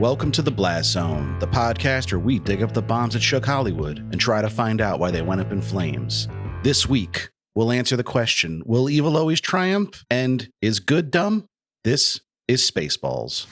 Welcome to the Blast Zone, the podcast where we dig up the bombs that shook Hollywood and try to find out why they went up in flames. This week, we'll answer the question, will evil always triumph? And is good dumb? This is Spaceballs.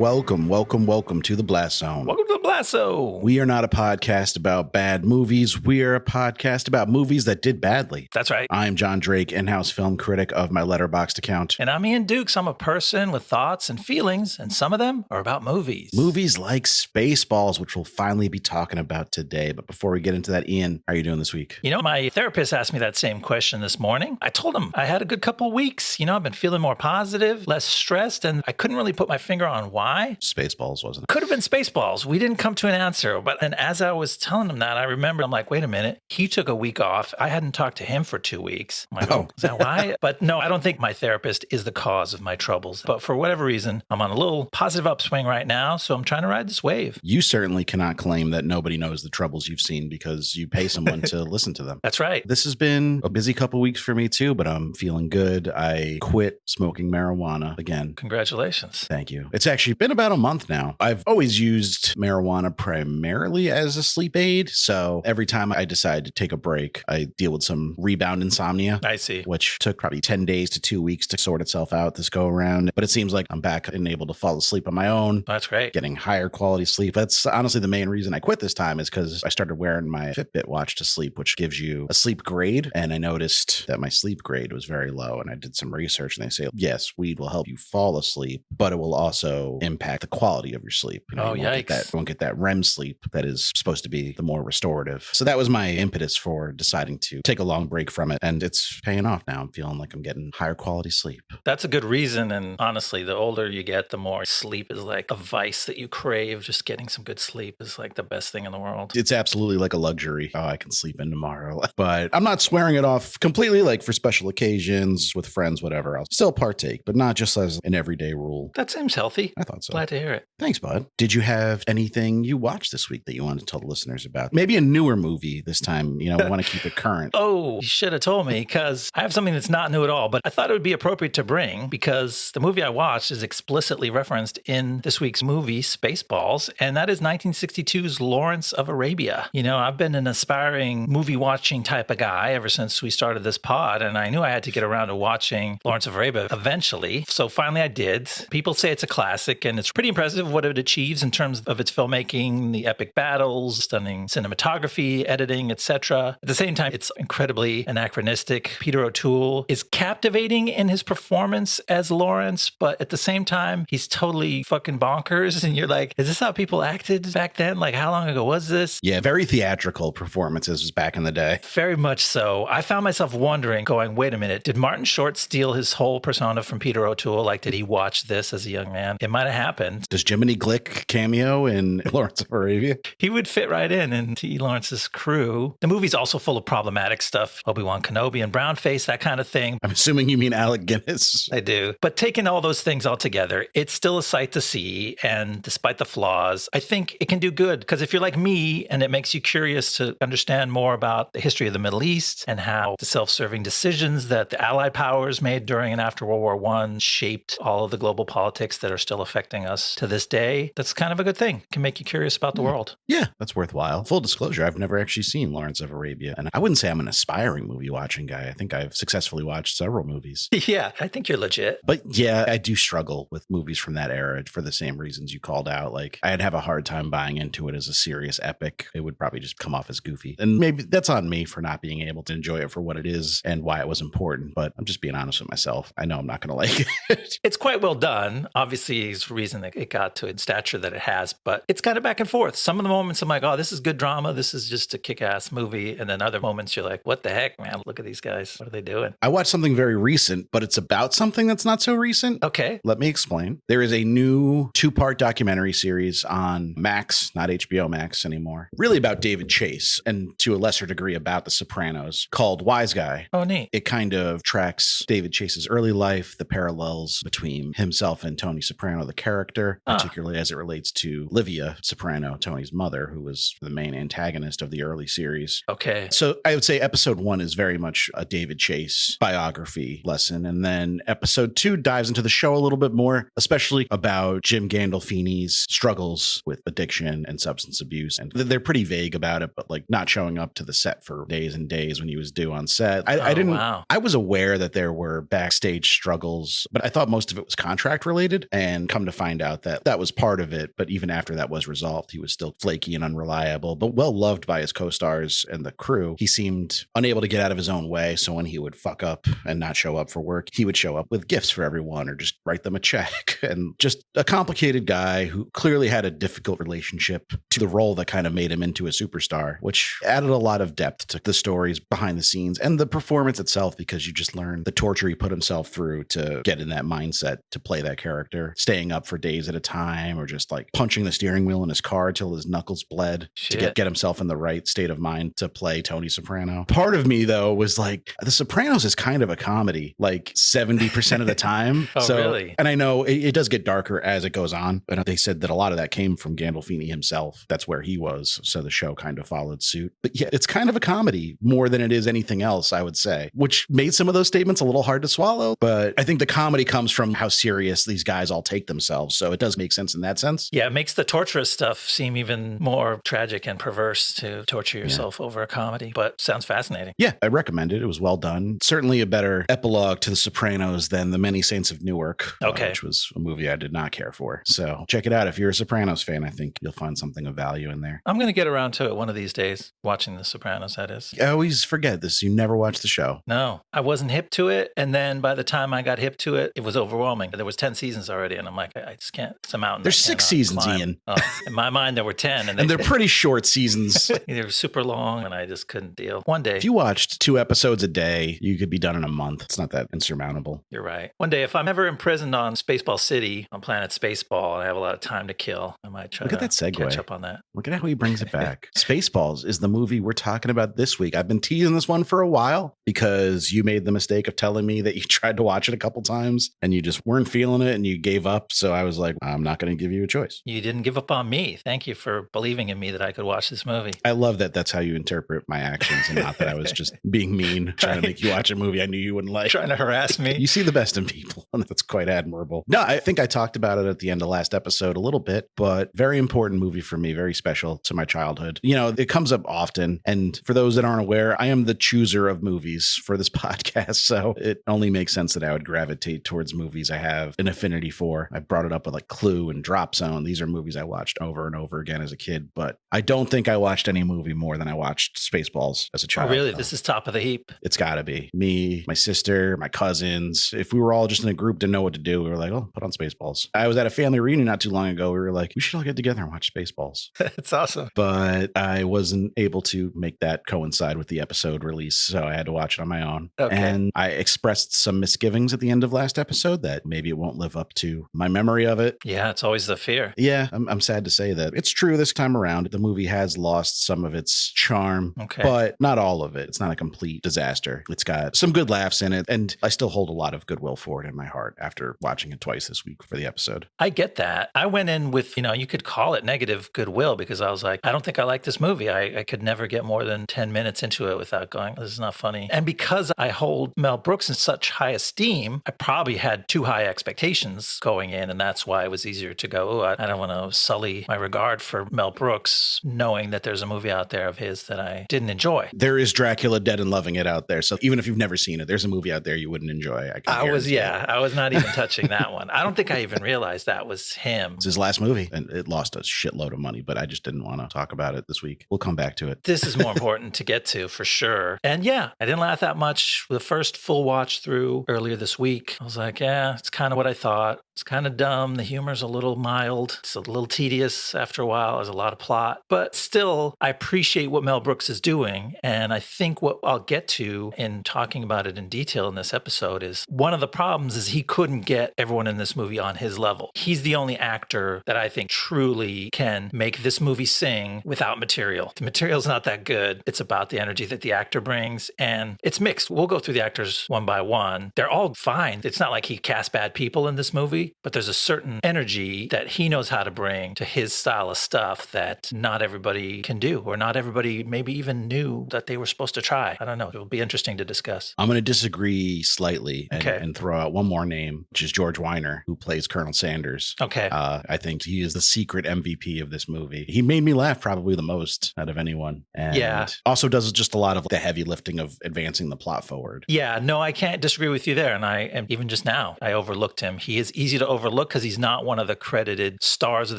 Welcome to the Blast Zone. Welcome to the Blast Zone. We are not a podcast about bad movies. We are a podcast about movies that did badly. That's right. I'm Jon Drake, in-house film critic of my Letterboxd account. And I'm Ian Dukes. I'm a person with thoughts and feelings, and some of them are about movies. Movies like Spaceballs, which we'll finally be talking about today. But before we get into that, Ian, how are you doing this week? You know, my therapist asked me that same question this morning. I told him I had a good couple of weeks. You know, I've been feeling more positive, less stressed, and I couldn't really put my finger on why. Spaceballs, wasn't it? Could have been Spaceballs. We didn't come to an answer. But then as I was telling him that, I remember, I'm like, wait a minute. He took a week off. I hadn't talked to him for 2 weeks. I'm like, oh, is that why? But no, I don't think my therapist is the cause of my troubles. But for whatever reason, I'm on a little positive upswing right now. So I'm trying to ride this wave. You certainly cannot claim that nobody knows the troubles you've seen because you pay someone to listen to them. That's right. This has been a busy couple weeks for me too, but I'm feeling good. I quit smoking marijuana again. Congratulations. Thank you. It's actually been about a month now. I've always used marijuana primarily as a sleep aid. So every time I decide to take a break, I deal with some rebound insomnia. I see. Which took probably 10 days to 2 weeks to sort itself out this go around. But it seems like I'm back and able to fall asleep on my own. That's great. Getting higher quality sleep. That's honestly the main reason I quit this time is because I started wearing my Fitbit watch to sleep, which gives you a sleep grade. And I noticed that my sleep grade was very low. And I did some research and they say, yes, weed will help you fall asleep, but it will also impact the quality of your sleep. You know, oh, yikes. You won't get that REM sleep that is supposed to be the more restorative. So that was my impetus for deciding to take a long break from it. And it's paying off now. I'm feeling like I'm getting higher quality sleep. That's a good reason. And honestly, the older you get, the more sleep is like a vice that you crave. Just getting some good sleep is like the best thing in the world. It's absolutely like a luxury. Oh, I can sleep in tomorrow. But I'm not swearing it off completely, like for special occasions with friends, whatever. I'll still partake, but not just as an everyday rule. That seems healthy. I thought so. Glad to hear it. Thanks, bud. Did you have anything you watched this week that you wanted to tell the listeners about? Maybe a newer movie this time. You know, we want to keep it current. Oh, you should have told me because I have something that's not new at all, but I thought it would be appropriate to bring because the movie I watched is explicitly referenced in this week's movie, Spaceballs, and that is 1962's Lawrence of Arabia. You know, I've been an aspiring movie watching type of guy ever since we started this pod, and I knew I had to get around to watching Lawrence of Arabia eventually. So finally I did. People say it's a classic, and it's pretty impressive what it achieves in terms of its filmmaking, the epic battles, stunning cinematography, editing, etc. At the same time, it's incredibly anachronistic. Peter O'Toole is captivating in his performance as Lawrence, but at the same time, he's totally fucking bonkers. And you're like, is this how people acted back then? Like, how long ago was this? Yeah, very theatrical performances back in the day. Very much so. I found myself wondering, going, wait a minute, did Martin Short steal his whole persona from Peter O'Toole? Like, did he watch this as a young man? It might have happened. Does Jiminy Glick cameo in Lawrence of Arabia? He would fit right in into Lawrence's crew. The movie's also full of problematic stuff. Obi-Wan Kenobi and brownface, that kind of thing. I'm assuming you mean Alec Guinness. I do. But taking all those things all together, it's still a sight to see. And despite the flaws, I think it can do good. Because if you're like me and it makes you curious to understand more about the history of the Middle East and how the self-serving decisions that the Allied powers made during and after World War I shaped all of the global politics that are still affecting us to this day, that's kind of a good thing. It can make you curious about the world. Yeah, that's worthwhile. Full disclosure, I've never actually seen Lawrence of Arabia. And I wouldn't say I'm an aspiring movie watching guy. I think I've successfully watched several movies. Yeah, I think you're legit. But yeah, I do struggle with movies from that era for the same reasons you called out. Like, I'd have a hard time buying into it as a serious epic. It would probably just come off as goofy. And maybe that's on me for not being able to enjoy it for what it is and why it was important. But I'm just being honest with myself. I know I'm not going to like it. It's quite well done. Obviously, he's reason that it got to its stature that it has. But it's kind of back and forth. Some of the moments I'm like, oh, this is good drama. This is just a kick-ass movie. And then other moments you're like, what the heck, man? Look at these guys. What are they doing? I watched something very recent, but it's about something that's not so recent. Okay. Let me explain. There is a new 2-part documentary series on Max, not HBO Max anymore, really about David Chase, and to a lesser degree about The Sopranos, called Wise Guy. Oh, neat. It kind of tracks David Chase's early life, the parallels between himself and Tony Soprano, the character, particularly as it relates to Livia Soprano, Tony's mother, who was the main antagonist of the early series. Okay. So I would say episode 1 is very much a David Chase biography lesson. And then episode 2 dives into the show a little bit more, especially about Jim Gandolfini's struggles with addiction and substance abuse. And they're pretty vague about it, but like not showing up to the set for days and days when he was due on set. I was aware that there were backstage struggles, but I thought most of it was contract related, and come to find out that that was part of it. But even after that was resolved, he was still flaky and unreliable, but well loved by his co-stars and the crew. He seemed unable to get out of his own way. So when he would fuck up and not show up for work, he would show up with gifts for everyone or just write them a check. And just a complicated guy who clearly had a difficult relationship to the role that kind of made him into a superstar, which added a lot of depth to the stories behind the scenes and the performance itself, because you just learn the torture he put himself through to get in that mindset to play that character, staying up for days at a time, or just like punching the steering wheel in his car till his knuckles bled to get himself in the right state of mind to play Tony Soprano. Part of me, though, was like, The Sopranos is kind of a comedy, like 70% of the time. Really? And I know it does get darker as it goes on, but they said that a lot of that came from Gandolfini himself. That's where he was. So the show kind of followed suit. But yeah, it's kind of a comedy more than it is anything else, I would say, which made some of those statements a little hard to swallow. But I think the comedy comes from how serious these guys all take themselves. So it does make sense in that sense. Yeah, it makes the torturous stuff seem even more tragic and perverse to torture yourself over a comedy, but sounds fascinating. Yeah, I recommend it. It was well done. Certainly a better epilogue to The Sopranos than The Many Saints of Newark, which was a movie I did not care for. So check it out. If you're a Sopranos fan, I think you'll find something of value in there. I'm going to get around to it one of these days, watching The Sopranos, that is. I always forget this. You never watched the show. No, I wasn't hip to it. And then by the time I got hip to it, it was overwhelming. There was 10 seasons already. And I'm like, I just can't. It's a mountain. There's 6 seasons, Ian. In my mind, there were 10. And they're pretty short seasons. They were super long, and I just couldn't deal. One day. If you watched 2 episodes a day, you could be done in a month. It's not that insurmountable. You're right. One day, if I'm ever imprisoned on Spaceball City, on planet Spaceball, and I have a lot of time to kill, I might try to catch up on that. Look at how he brings it back. Spaceballs is the movie we're talking about this week. I've been teasing this one for a while because you made the mistake of telling me that you tried to watch it a couple times and you just weren't feeling it and you gave up. So I was like, I'm not going to give you a choice. You didn't give up on me. Thank you for believing in me that I could watch this movie. I love that that's how you interpret my actions and not that I was just being mean, trying to make you watch a movie I knew you wouldn't like. Trying to harass me. You see the best in people, and that's quite admirable. No, I think I talked about it at the end of last episode a little bit, but very important movie for me, very special to my childhood. You know, it comes up often, and for those that aren't aware, I am the chooser of movies for this podcast, so it only makes sense that I would gravitate towards movies I have an affinity for. I brought it up with like Clue and Drop Zone. These are movies I watched over and over again as a kid, but I don't think I watched any movie more than I watched Spaceballs as a child. Oh, really? This is top of the heap. It's got to be. Me, my sister, my cousins. If we were all just in a group, didn't know what to do, we were like, oh, put on Spaceballs. I was at a family reunion not too long ago. We were like, we should all get together and watch Spaceballs. It's awesome. But I wasn't able to make that coincide with the episode release, so I had to watch it on my own. Okay. And I expressed some misgivings at the end of last episode that maybe it won't live up to my memory of it. Yeah, it's always the fear. Yeah, I'm sad to say that. It's true this time around. The movie has lost some of its charm, but not all of it. It's not a complete disaster. It's got some good laughs in it, and I still hold a lot of goodwill for it in my heart after watching it twice this week for the episode. I get that. I went in with, you could call it negative goodwill because I was like, I don't think I like this movie. I could never get more than 10 minutes into it without going, this is not funny. And because I hold Mel Brooks in such high esteem, I probably had too high expectations going in, and that's why it was easier to go, oh, I don't want to sully my regard for Mel Brooks, knowing that there's a movie out there of his that I didn't enjoy. There is Dracula Dead and Loving It out there. So even if you've never seen it, there's a movie out there you wouldn't enjoy. I was not even touching that one. I don't think I even realized that was him. It's his last movie, and it lost a shitload of money, but I just didn't want to talk about it this week. We'll come back to it. This is more important to get to for sure. And yeah, I didn't laugh that much. The first full watch through earlier this week, I was like, yeah, it's kind of what I thought. It's kind of dumb. The humor's a little mild. It's a little tedious after a while. There's a lot of plot. But still, I appreciate what Mel Brooks is doing. And I think what I'll get to in talking about it in detail in this episode is one of the problems is he couldn't get everyone in this movie on his level. He's the only actor that I think truly can make this movie sing without material. The material's not that good. It's about the energy that the actor brings, and it's mixed. We'll go through the actors one by one. They're all fine. It's not like he cast bad people in this movie, but there's a certain energy that he knows how to bring to his style of stuff that not everybody can do, or not everybody maybe even knew that they were supposed to try. I don't know. It'll be interesting to discuss. I'm going to disagree slightly and throw out one more name, which is George Weiner, who plays Colonel Sanders. Okay. I think he is the secret MVP of this movie. He made me laugh probably the most out of anyone. And also does just a lot of the heavy lifting of advancing the plot forward. Yeah, no, I can't disagree with you there. And even just now, I overlooked him. He is easy to overlook because he's not one of the credited stars of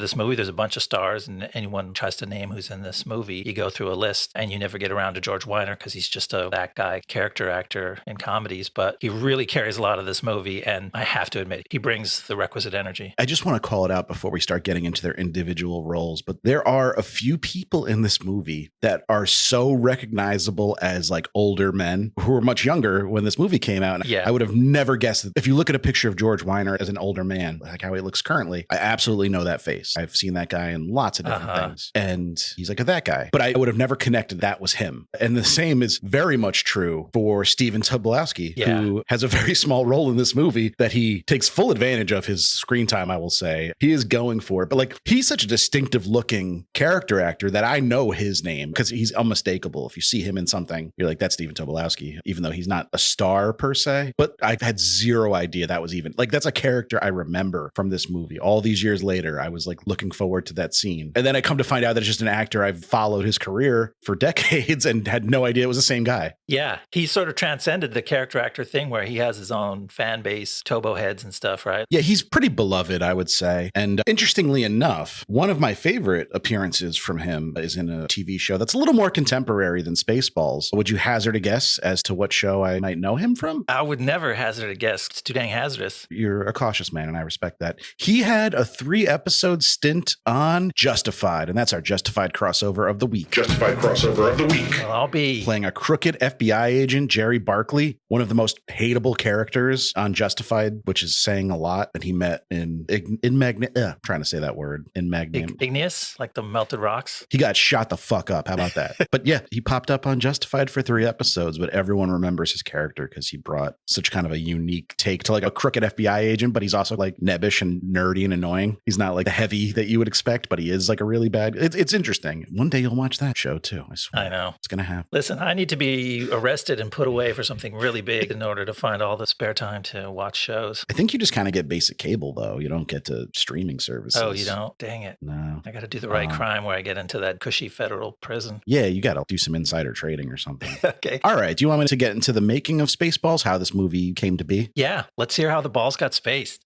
this movie. There's a bunch of stars, and anyone tries to name who's in this movie, you go through a list and you never get around to George Weiner because he's just that guy character actor in comedies. But he really carries a lot of this movie, and I have to admit, he brings the requisite energy. I just want to call it out before we start getting into their individual roles, but there are a few people in this movie that are so recognizable as like older men who were much younger when this movie came out. Yeah. I would have never guessed that. If you look at a picture of George Weiner as an older man, like how he looks currently, I absolutely know that face. I've seen that guy in lots of different things. And he's like that guy. But I would have never connected that was him. And the same is very much true for Steven Tobolowsky, who has a very small role in this movie that he takes full advantage of his screen time, I will say. He is going for it. But like, he's such a distinctive looking character actor that I know his name because he's unmistakable. If you see him in something, you're like, that's Steven Tobolowsky, even though he's not a star per se. But I've had zero idea that was even like, that's a character I remember from this movie. All these years later, I was like looking forward to that scene. And then I come to find out that it's just an actor I've followed his career for decades and had no idea it was the same guy. Yeah. He sort of transcended the character actor thing where he has his own fan base, Tobo heads and stuff, right? Yeah, he's pretty beloved, I would say. And interestingly enough, one of my favorite appearances from him is in a TV show that's a little more contemporary than Spaceballs. Would you hazard a guess as to what show I might know him from? I would never hazard a guess. It's too dang hazardous. You're a cautious man, and I respect that. He had a 3-episode stint on Justified, and that's our Justified crossover of the week. Justified crossover of the week. Well, I'll be playing a crooked FBI agent, Jerry Barkley, one of the most hateable characters on Justified, which is saying a lot. And he met in trying to say that word, in Magnum. Igneous, like the melted rocks. He got shot the fuck up. How about that? But yeah, he popped up on Justified for 3 episodes, but everyone remembers his character because he brought such kind of a unique take to like a crooked FBI agent, but he's also like nebbish and nerdy and annoying. He's not like the heavy that you would expect, but he is like a really bad. It's interesting. One day you'll watch that show too. I swear. I know. It's going to happen. Listen, I need to be arrested and put away for something really big in order to find all the spare time to watch shows. I think you just kind of get basic cable though. You don't get to streaming services. Oh, you don't? Dang it. No. I got to do the right crime where I get into that cushy federal prison. Yeah, you got to do some insider trading or something. Okay. All right. Do you want me to get into the making of Spaceballs, how this movie came to be? Yeah. Let's hear how the balls got spaced.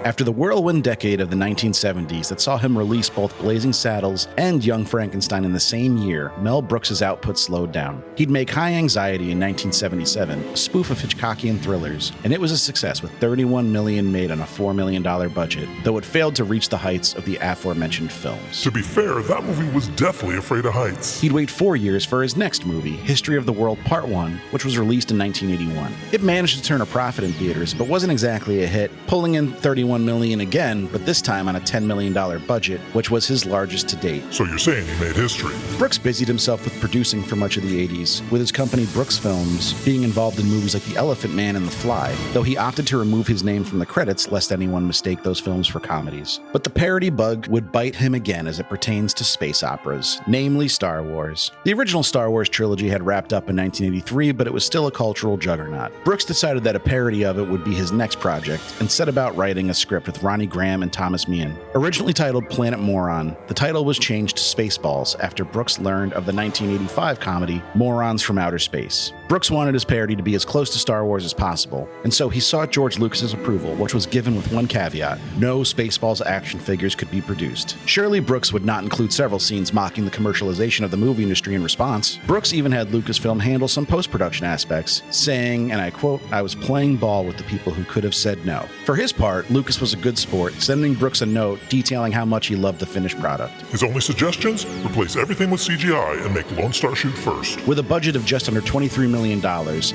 After the whirlwind decade of the 1970s that saw him release both Blazing Saddles and Young Frankenstein in the same year, Mel Brooks' output slowed down. He'd make High Anxiety in 1977, a spoof of Hitchcockian thrillers, and it was a success with $31 million made on a $4 million budget, though it failed to reach the heights of the aforementioned films. To be fair, that movie was definitely afraid of heights. He'd wait 4 years for his next movie, History of the World Part 1, which was released in 1981. It managed to turn a profit in theaters, but wasn't exactly a hit, pulling in $31 million again, but this time on a $10 million budget, which was his largest to date. So you're saying he made history? Brooks busied himself with producing for much of the 80s, with his company Brooks Films being involved in movies like The Elephant Man and The Fly, though he opted to remove his name from the credits lest anyone mistake those films for comedies. But the parody bug would bite him again as it pertains to space operas, namely Star Wars. The original Star Wars trilogy had wrapped up in 1983, but it was still a cultural juggernaut. Brooks decided that a parody of it would be his next project, and set about writing a script with Ronnie Graham and Thomas Meehan. Originally titled Planet Moron, the title was changed to Spaceballs after Brooks learned of the 1985 comedy Morons from Outer Space. Brooks wanted his parody to be as close to Star Wars as possible, and so he sought George Lucas's approval, which was given with one caveat: no Spaceballs action figures could be produced. Surely Brooks would not include several scenes mocking the commercialization of the movie industry in response. Brooks even had Lucasfilm handle some post-production aspects, saying, and I quote, "I was playing ball with the people who could have said no." For his part, Lucas was a good sport, sending Brooks a note detailing how much he loved the finished product. His only suggestions? Replace everything with CGI and make Lone Star shoot first. With a budget of just under $23 million,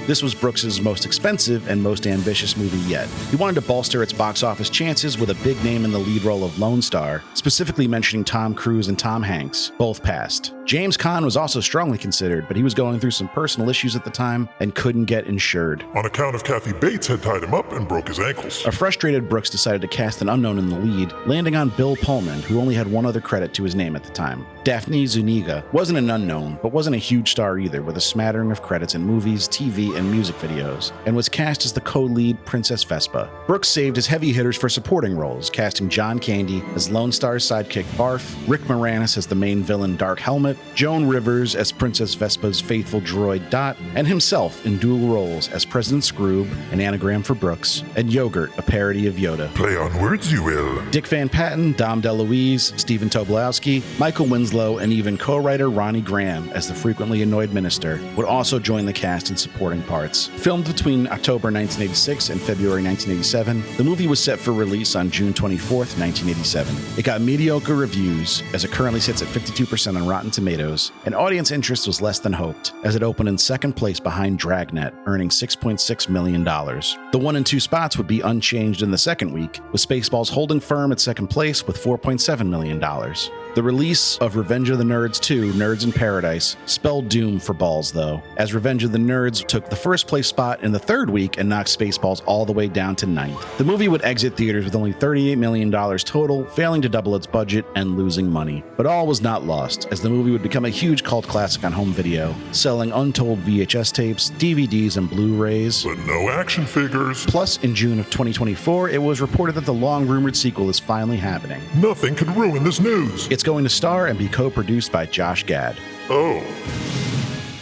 this was Brooks's most expensive and most ambitious movie yet. He wanted to bolster its box office chances with a big name in the lead role of Lone Star, specifically mentioning Tom Cruise and Tom Hanks. Both passed. James Caan was also strongly considered, but he was going through some personal issues at the time and couldn't get insured. On account of Kathy Bates had tied him up and broke his ankles. A frustrated Brooks decided to cast an unknown in the lead, landing on Bill Pullman, who only had one other credit to his name at the time. Daphne Zuniga wasn't an unknown, but wasn't a huge star either, with a smattering of credits in movies, TV, and music videos, and was cast as the co-lead Princess Vespa. Brooks saved his heavy hitters for supporting roles, casting John Candy as Lone Star's sidekick Barf, Rick Moranis as the main villain Dark Helmet, Joan Rivers as Princess Vespa's faithful droid Dot, and himself in dual roles as President Scroob, an anagram for Brooks, and Yogurt, a parody of Yoda. Play on words, you will. Dick Van Patten, Dom DeLuise, Stephen Tobolowsky, Michael Winslow, and even co-writer Ronnie Graham as the frequently annoyed minister would also join the cast in supporting parts. Filmed between October 1986 and February 1987, the movie was set for release on June 24th, 1987. It got mediocre reviews, as it currently sits at 52% on Rotten Tomatoes, and audience interest was less than hoped, as it opened in second place behind Dragnet, earning $6.6 million. The 1 and 2 spots would be unchanged in the second week, with Spaceballs holding firm at second place with $4.7 million. The release of Revenge of the Nerds 2, Nerds in Paradise, spelled doom for Balls, though, as Revenge of the Nerds took the first place spot in the third week and knocked Spaceballs all the way down to 9th. The movie would exit theaters with only $38 million total, failing to double its budget and losing money. But all was not lost, as the movie would become a huge cult classic on home video, selling untold VHS tapes, DVDs, and Blu-rays. But no action figures. Plus, in June of 2024, it was reported that the long-rumored sequel is finally happening. Nothing could ruin this news. It's going to star and be co-produced by Josh Gad. Oh.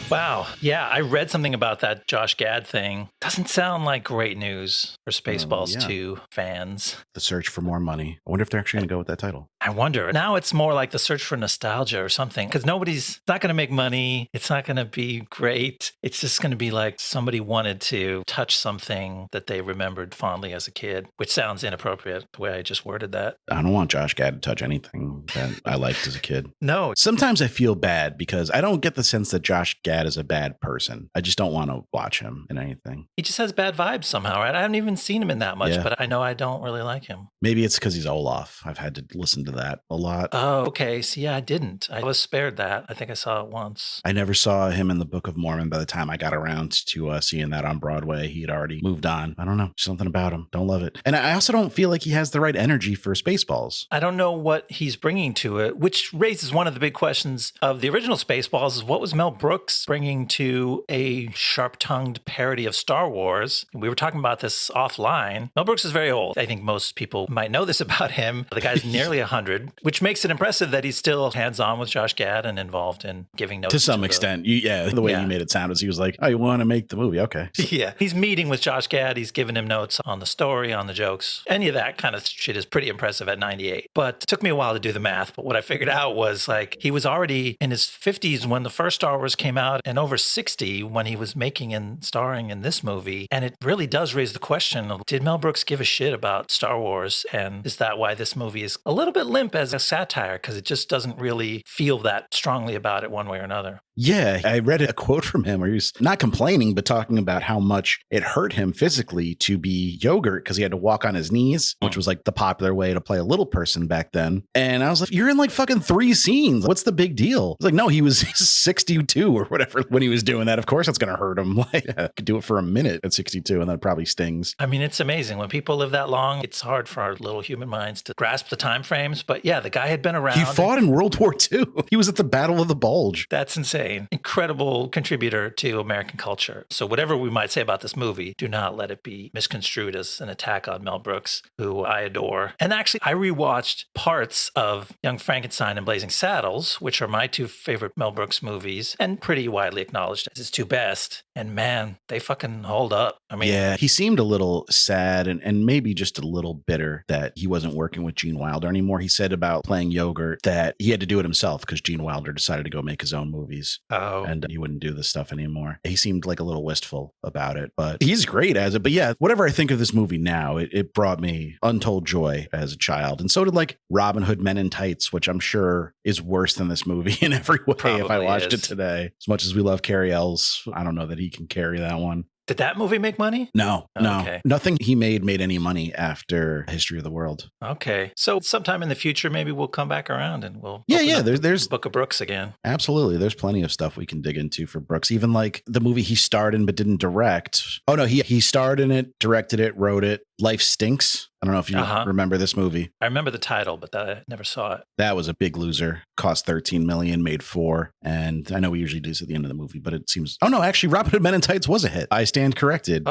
Wow. Yeah, I read something about that Josh Gad thing. Doesn't sound like great news for Spaceballs 2 fans. The search for more money. I wonder if they're actually going to go with that title. I wonder. Now it's more like the search for nostalgia or something, because nobody's not going to make money. It's not going to be great. It's just going to be like somebody wanted to touch something that they remembered fondly as a kid, which sounds inappropriate the way I just worded that. I don't want Josh Gad to touch anything that I liked as a kid. No. Sometimes I feel bad because I don't get the sense that Josh Gad is a bad person. I just don't want to watch him in anything. He just has bad vibes somehow, right? I haven't even seen him in that much, but I know I don't really like him. Maybe it's because he's Olaf. I've had to listen to that a lot. Oh, okay. See, yeah, I didn't. I was spared that. I think I saw it once. I never saw him in the Book of Mormon. By the time I got around to seeing that on Broadway, he had already moved on. I don't know. Something about him. Don't love it. And I also don't feel like he has the right energy for Spaceballs. I don't know what he's bringing to it, which raises one of the big questions of the original Spaceballs is what was Mel Brooks bringing to a sharp-tongued parody of Star Wars? We were talking about this offline. Mel Brooks is very old. I think most people might know this about him. The guy's nearly 100, which makes it impressive that he's still hands-on with Josh Gad and involved in giving notes. To some extent. The way you made it sound is he was like, oh, you want to make the movie? Okay. Yeah. He's meeting with Josh Gad. He's giving him notes on the story, on the jokes. Any of that kind of shit is pretty impressive at 98. But it took me a while to do the math. But what I figured out was like he was already in his 50s when the first Star Wars came out and over 60 when he was making and starring in this movie. And it really does raise the question of, did Mel Brooks give a shit about Star Wars? And is that why this movie is a little bit limp as a satire? Because it just doesn't really feel that strongly about it one way or another. Yeah, I read a quote from him where he was not complaining, but talking about how much it hurt him physically to be Yogurt because he had to walk on his knees, which was like the popular way to play a little person back then. And I was like, you're in like fucking 3 scenes. What's the big deal? It's like, no, he was 62 or whatever when he was doing that. Of course, that's going to hurt him. Like, I could do it for a minute at 62 and that probably stings. I mean, it's amazing. When people live that long, it's hard for our little human minds to grasp the time frames. But yeah, the guy had been around. He fought in World War II. He was at the Battle of the Bulge. That's insane. insane. Incredible contributor to American culture. So whatever we might say about this movie, do not let it be misconstrued as an attack on Mel Brooks, who I adore. And actually, I rewatched parts of Young Frankenstein and Blazing Saddles, which are my two favorite Mel Brooks movies and pretty widely acknowledged as his two best. And man, they fucking hold up. I mean, yeah, he seemed a little sad and maybe just a little bitter that he wasn't working with Gene Wilder anymore. He said about playing Yogurt that he had to do it himself because Gene Wilder decided to go make his own movies. Oh. And he wouldn't do this stuff anymore. He seemed like a little wistful about it, but he's great as it. But yeah, whatever I think of this movie now, it brought me untold joy as a child. And so did like Robin Hood Men in Tights, which I'm sure is worse than this movie in every way. Probably if I watched is. it today. As much as we love Cary Ells, I don't know that he can carry that one. Did that movie make money? No. Okay. Nothing he made any money after History of the World. Okay. So sometime in the future, maybe we'll come back around and we'll there's Book of Brooks again. Absolutely. There's plenty of stuff we can dig into for Brooks. Even like the movie he starred in but didn't direct. Oh no, he starred in it, directed it, wrote it. Life Stinks. I don't know if you remember this movie. I remember the title, but I never saw it. That was a big loser. Cost 13 million, made 4. And I know we usually do this at the end of the movie, but it seems. Oh no, actually, Robin Hood Men in Tights was a hit. I stand corrected.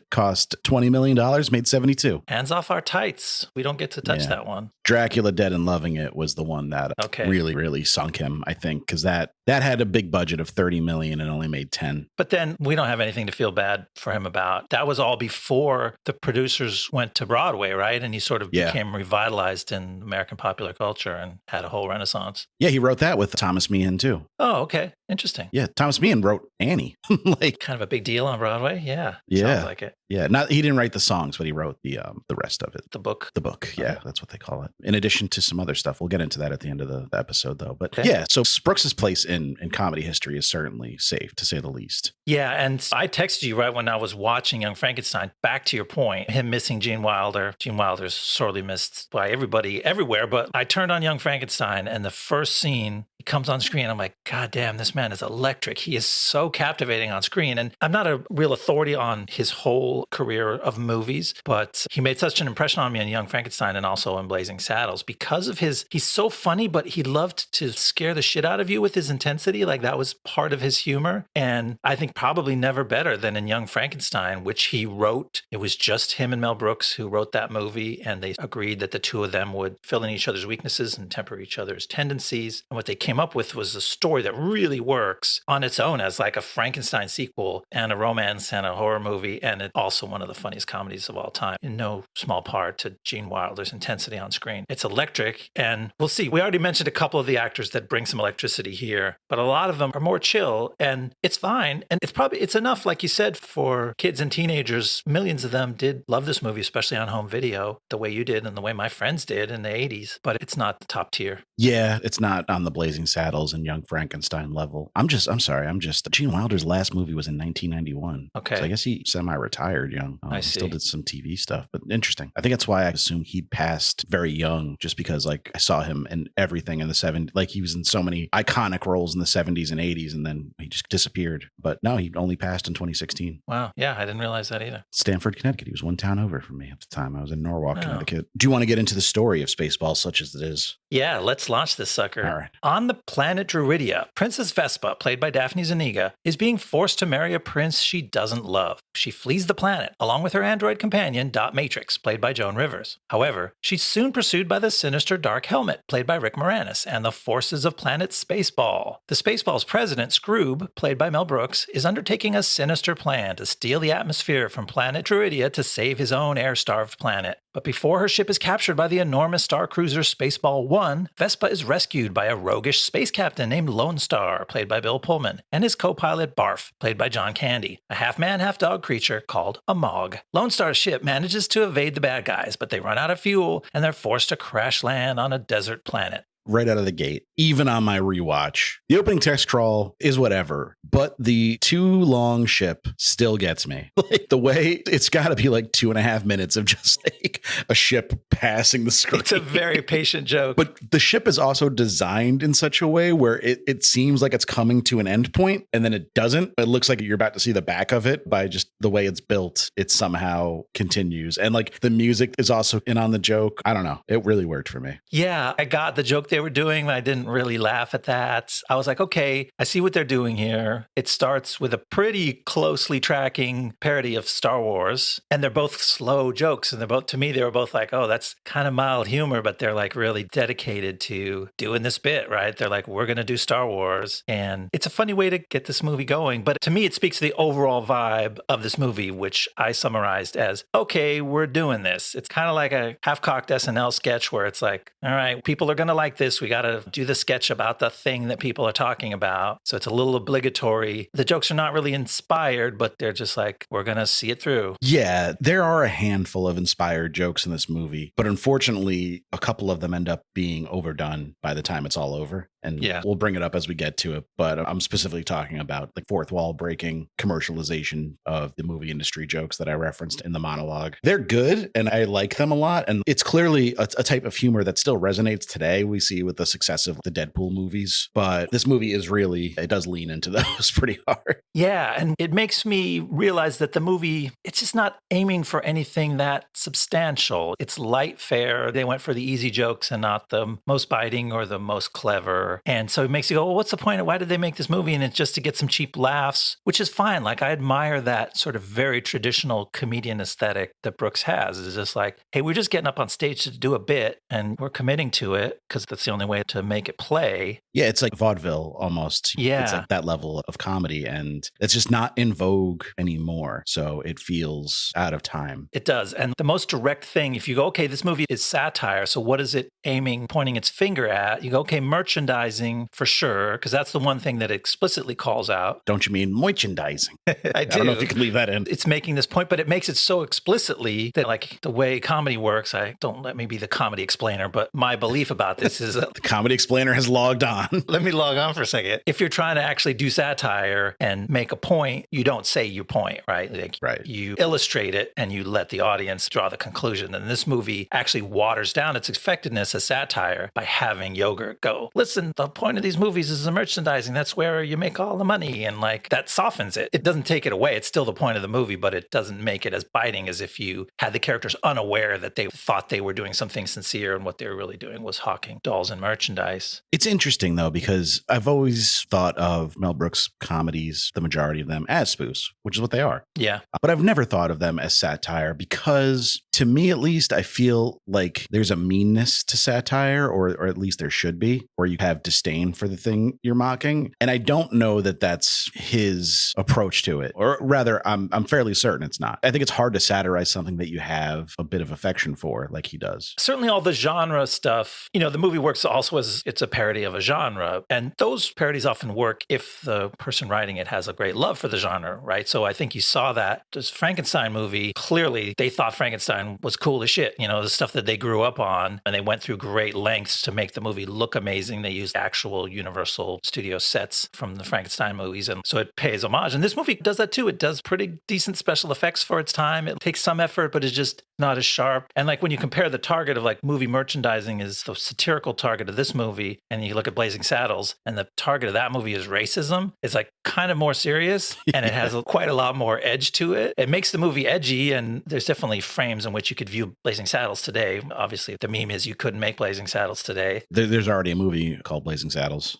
Cost $20 million, made 72. Hands off our tights. We don't get to touch that one. Dracula Dead and Loving It was the one that really, really sunk him, I think, because that had a big budget of 30 million and only made 10. But then we don't have anything to feel bad for him about. That was all before the producers went to Broadway, right? And he sort of became revitalized in American popular culture and had a whole renaissance. Yeah, he wrote that with Thomas Meehan too. Oh, okay. Interesting. Yeah, Thomas Meehan wrote Annie. Like kind of a big deal on Broadway. Yeah. Sounds like it. Yeah, he didn't write the songs, but he wrote the rest of it. The book. Yeah, that's what they call it. In addition to some other stuff. We'll get into that at the end of the episode though. But yeah, so Brooks's place in comedy history is certainly safe, to say the least. Yeah, and I texted you right when I was watching Young Frankenstein, back to your point, him missing Gene Wilder. Gene Wilder's sorely missed by everybody everywhere, but I turned on Young Frankenstein and the first scene, he comes on screen. I'm like, God damn, this man is electric. He is so captivating on screen. And I'm not a real authority on his whole career of movies, but he made such an impression on me in Young Frankenstein and also in Blazing Saddles because of he's so funny, but he loved to scare the shit out of you with his intensity. Like that was part of his humor. And I think probably never better than in Young Frankenstein, which he wrote. It was just him and Mel Brooks who wrote that movie, and they agreed that the two of them would fill in each other's weaknesses and temper each other's tendencies. And what they came up with was a story that really works on its own as like a Frankenstein sequel and a romance and a horror movie, and it's also one of the funniest comedies of all time, in no small part to Gene Wilder's intensity on screen. It's electric, and we'll see. We already mentioned a couple of the actors that bring some electricity here, but a lot of them are more chill, and it's fine. And it's enough, like you said, for kids and teenagers. Millions of them did love this movie, especially on home video, the way you did and the way my friends did in the 80s, but it's not the top tier. Yeah, it's not on the Blazing Saddles and Young Frankenstein level. Gene Wilder's last movie was in 1991. Okay. So I guess he semi-retired young. I see. He still did some TV stuff, but interesting. I think that's why I assumed he'd passed very young, just because like I saw him in everything in the 70s. Like he was in so many iconic roles in the 70s and 80s, and then he just disappeared. But no, he only passed in 2016. Wow. Yeah, I didn't realize that either. Stamford, Connecticut. He was one town over from me at the time. I was in Norwalk, Connecticut. Do you want to get into the story of Spaceballs, such as it is? Yeah, let's launch this sucker. All right. On the planet Druidia, Princess Vespa, played by Daphne Zuniga, is being forced to marry a prince she doesn't love. She flees the planet, along with her android companion, Dot Matrix, played by Joan Rivers. However, she's soon pursued by the sinister Dark Helmet, played by Rick Moranis, and the forces of planet Spaceball. The Spaceballs president, Scroob, played by Mel Brooks, is undertaking a sinister plan to steal the atmosphere from planet Druidia to save his own air-starved planet. But before her ship is captured by the enormous star cruiser Spaceball 1, Vespa is rescued by a roguish space captain named Lone Star, played by Bill Pullman, and his co-pilot Barf, played by John Candy, a half-man, half-dog creature called a Mog. Lone Star's ship manages to evade the bad guys, but they run out of fuel, and they're forced to crash land on a desert planet. Right out of the gate, even on my rewatch, the opening text crawl is whatever, but the too long ship still gets me. Like the way it's got to be like 2.5 minutes of just like a ship passing the screen. It's a very patient joke. But the ship is also designed in such a way where it seems like it's coming to an end point, and then it doesn't. It looks like you're about to see the back of it by just the way it's built. It somehow continues. And like the music is also in on the joke. I don't know. It really worked for me. Yeah, I got the joke they were doing. I didn't really laugh at that. I was like, okay, I see what they're doing here. It starts with a pretty closely tracking parody of Star Wars, and they're both slow jokes. And to me, they were both like, oh, that's kind of mild humor, but they're like really dedicated to doing this bit, right? They're like, we're going to do Star Wars. And it's a funny way to get this movie going. But to me, it speaks to the overall vibe of this movie, which I summarized as, okay, we're doing this. It's kind of like a half-cocked SNL sketch where it's like, all right, people are going to like this. We got to do the sketch about the thing that people are talking about. So it's a little obligatory. The jokes are not really inspired, but they're just like, we're going to see it through. Yeah, there are a handful of inspired jokes in this movie, but unfortunately, a couple of them end up being overdone by the time it's all over. And we'll bring it up as we get to it. But I'm specifically talking about the fourth wall breaking commercialization of the movie industry jokes that I referenced in the monologue. They're good and I like them a lot. And it's clearly a type of humor that still resonates today. We see with the success of the Deadpool movies. But this movie is really, it does lean into those pretty hard. Yeah. And it makes me realize that the movie, it's just not aiming for anything that substantial. It's light fare. They went for the easy jokes and not the most biting or the most clever. And so it makes you go, well, what's the point? Why did they make this movie? And it's just to get some cheap laughs, which is fine. Like, I admire that sort of very traditional comedian aesthetic that Brooks has. It's just like, hey, we're just getting up on stage to do a bit and we're committing to it because that's the only way to make it play. Yeah, it's like vaudeville almost. Yeah. It's like that level of comedy and it's just not in vogue anymore. So it feels out of time. It does. And the most direct thing, if you go, okay, this movie is satire. So what is it pointing its finger at? You go, okay, merchandising for sure, because that's the one thing that it explicitly calls out. Don't you mean merchandising? I don't know if you can leave that in. It's making this point, but it makes it so explicitly that, like, the way comedy works, don't let me be the comedy explainer, but my belief about this is the comedy explainer has logged on. Let me log on for a second. If you're trying to actually do satire and make a point, you don't say your point, right? Like, right. You illustrate it and you let the audience draw the conclusion. And this movie actually waters down its effectiveness as satire by having Yogurt go, listen, the point of these movies is the merchandising. That's where you make all the money. And like, that softens it. It doesn't take it away. It's still the point of the movie, but it doesn't make it as biting as if you had the characters unaware that they thought they were doing something sincere and what they were really doing was hawking dolls and merchandise. It's interesting though, because I've always thought of Mel Brooks comedies, the majority of them, as spoofs, which is what they are. Yeah. But I've never thought of them as satire because, to me at least, I feel like there's a meanness to satire, or at least there should be, where you have disdain for the thing you're mocking. And I don't know that that's his approach to it, or rather, I'm fairly certain it's not. I think it's hard to satirize something that you have a bit of affection for, like he does. Certainly all the genre stuff, the movie works also as it's a parody of a genre. And those parodies often work if the person writing it has a great love for the genre, right? So I think you saw that. This Frankenstein movie, clearly they thought Frankenstein was cool as shit, the stuff that they grew up on. And they went through great lengths to make the movie look amazing. They used actual Universal Studio sets from the Frankenstein movies. And so it pays homage. And this movie does that too. It does pretty decent special effects for its time. It takes some effort, but it's just not as sharp. And like when you compare the target of like movie merchandising is the satirical target of this movie, and you look at Blazing Saddles and the target of that movie is racism, it's like kind of more serious and it has quite a lot more edge to it. It makes the movie edgy, and there's definitely frames in which you could view Blazing Saddles today. Obviously, the meme is you couldn't make Blazing Saddles today. There's already a movie called Blazing Saddles.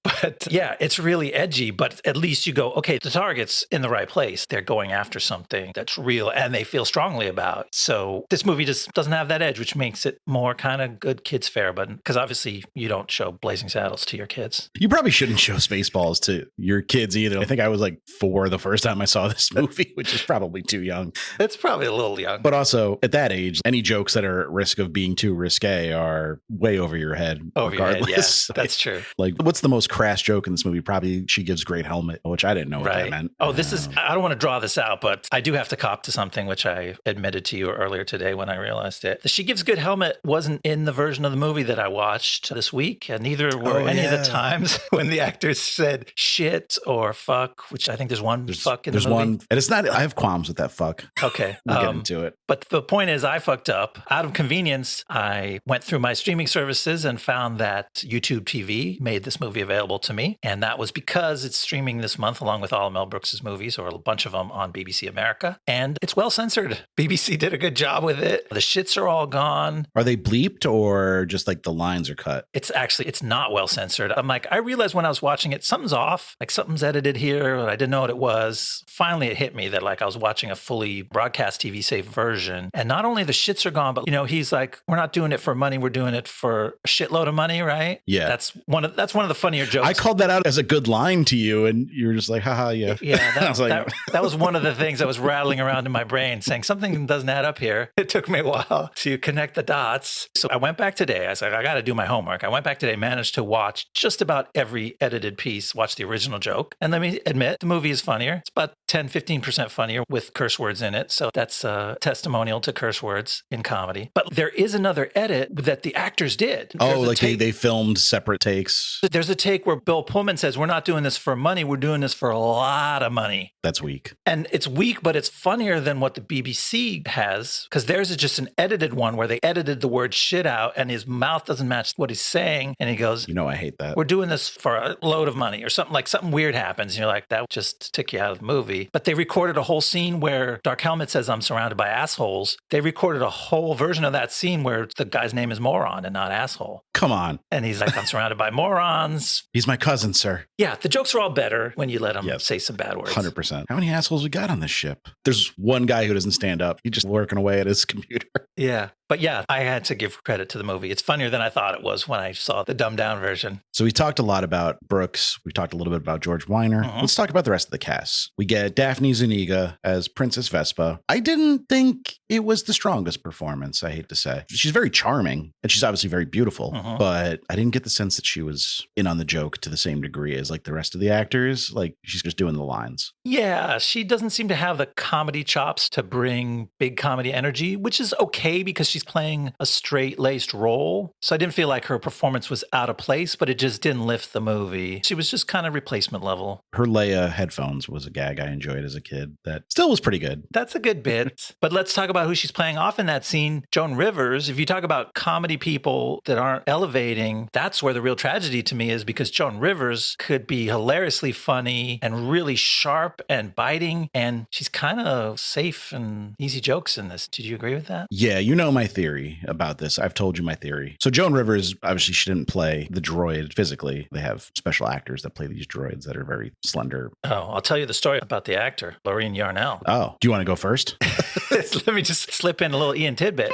But yeah, it's really edgy, but at least you go, okay, the target's in the right place. They're going after something that's real and they feel strongly about. So this movie just doesn't have that edge, which makes it more kind of good kids fare. But because obviously you don't show Blazing Saddles to your kids. You probably shouldn't show Spaceballs to your kids either. I think I was like 4 the first time I saw this movie, which is probably too young. It's probably a little young. But also at that age, any jokes that are at risk of being too risque are way over your head. Over regardless. Your head, yeah, that's true. Like, what's the most crass joke in this movie? Probably she gives great helmet, which I didn't know what that meant. Oh, this is, I don't want to draw this out, but I do have to cop to something which I admitted to you earlier today when I realized it. The She Gives Good Helmet wasn't in the version of the movie that I watched this week, and neither were any of the times when the actors said shit or fuck, which I think there's fuck in the movie. There's one, and it's not, I have qualms with that fuck. Okay. We'll get into it. But the point is, I fucked up. Out of convenience, I went through my streaming services and found that YouTube TV made this movie available available to me. And that was because it's streaming this month along with all of Mel Brooks' movies, or a bunch of them on BBC America. And it's well censored. BBC did a good job with it. The shits are all gone. Are they bleeped or just like the lines are cut? It's not well censored. I'm like, I realized when I was watching it, something's off. Like something's edited here. I didn't know what it was. Finally, it hit me that like I was watching a fully broadcast TV safe version. And not only the shits are gone, but he's like, we're not doing it for money. We're doing it for a shitload of money, right? Yeah. That's one of the funnier jokes. I called that out as a good line to you, and you were just like, haha, yeah. Yeah, that was one of the things that was rattling around in my brain, saying something doesn't add up here. It took me a while to connect the dots. So I went back today. I said, I got to do my homework. I went back today, managed to watch just about every edited piece, watch the original joke. And let me admit, the movie is funnier. It's about 10-15% funnier with curse words in it. So that's a testimonial to curse words in comedy. But there is another edit that the actors did. They filmed separate takes. There's a take where Bill Pullman says, we're not doing this for money. We're doing this for a lot of money. That's weak. And it's weak, but it's funnier than what the BBC has, because theirs is just an edited one where they edited the word shit out and his mouth doesn't match what he's saying. And he goes, I hate that. We're doing this for a load of money, or something weird happens. And you're like, that just took you out of the movie. But they recorded a whole scene where Dark Helmet says, I'm surrounded by assholes. They recorded a whole version of that scene where the guy's name is Moron and not Asshole. Come on. And he's like, I'm surrounded by morons. He's my cousin, sir. Yeah, the jokes are all better when you let him say some bad words. 100%. How many assholes we got on this ship? There's one guy who doesn't stand up. He's just working away at his computer. Yeah. But yeah, I had to give credit to the movie. It's funnier than I thought it was when I saw the dumbed down version. So we talked a lot about Brooks. We talked a little bit about George Weiner. Mm-hmm. Let's talk about the rest of the cast. We get Daphne Zuniga as Princess Vespa. I didn't think it was the strongest performance, I hate to say. She's very charming, and she's obviously very beautiful, but I didn't get the sense that she was in on the joke to the same degree as like the rest of the actors. Like she's just doing the lines. Yeah, she doesn't seem to have the comedy chops to bring big comedy energy, which is okay because she's playing a straight-laced role. So I didn't feel like her performance was out of place, but it just didn't lift the movie. She was just kind of replacement level. Her Leia headphones was a gag I enjoyed as a kid that still was pretty good. That's a good bit. But let's talk about who she's playing off in that scene. Joan Rivers. If you talk about comedy people that aren't elevating, that's where the real tragedy to me is, because Joan Rivers could be hilariously funny and really sharp and biting, and she's kind of safe and easy jokes in this. Did you agree with that? Yeah, you know my theory about this. I've told you my theory. So Joan Rivers, obviously she didn't play the droid physically. They have special actors that play these droids that are very slender. Oh, I'll tell you the story about the actor, Lorene Yarnell. Oh, do you want to go first? Let me just slip in a little Ian tidbit.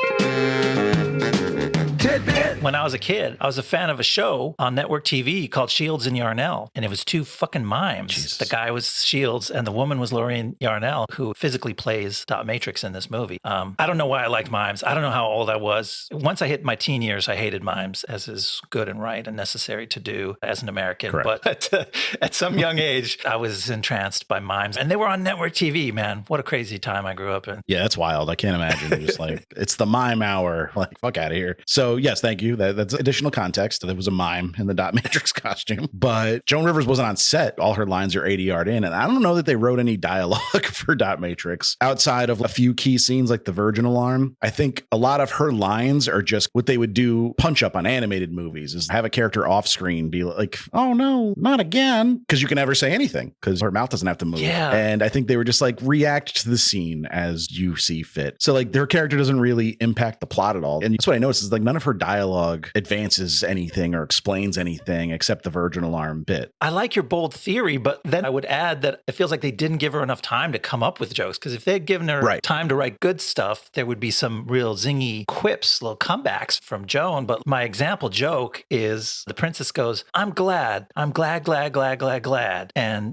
When I was a kid, I was a fan of a show on network TV called Shields and Yarnell, and it was two fucking mimes. Jesus. The guy was Shields, and the woman was Lorene Yarnell, who physically plays Dot Matrix in this movie. I don't know why I liked mimes. I don't know how old I was. Once I hit my teen years, I hated mimes, as is good and right and necessary to do as an American. Correct. But at some young age, I was entranced by mimes, and they were on network TV, man. What a crazy time I grew up in. Yeah, that's wild. I can't imagine. Just like, it's the mime hour. Like, fuck out of here. So yes, thank you. That's additional context. There was a mime in the Dot Matrix costume, but Joan Rivers wasn't on set. All her lines are 80-yard in, and I don't know that they wrote any dialogue for Dot Matrix outside of a few key scenes like the Virgin Alarm. I think a lot of her lines are just what they would do punch up on animated movies, is have a character off screen be like, oh no, not again. Because you can never say anything because her mouth doesn't have to move. Yeah. And I think they were just like, react to the scene as you see fit. So like their character doesn't really impact the plot at all. And that's what I noticed is like none of her dialogue advances anything or explains anything except the Virgin Alarm bit. I like your bold theory, but then I would add that it feels like they didn't give her enough time to come up with jokes. Because if they'd given her time to write good stuff, there would be some real zingy quips, little comebacks from Joan. But my example joke is the princess goes, I'm glad. And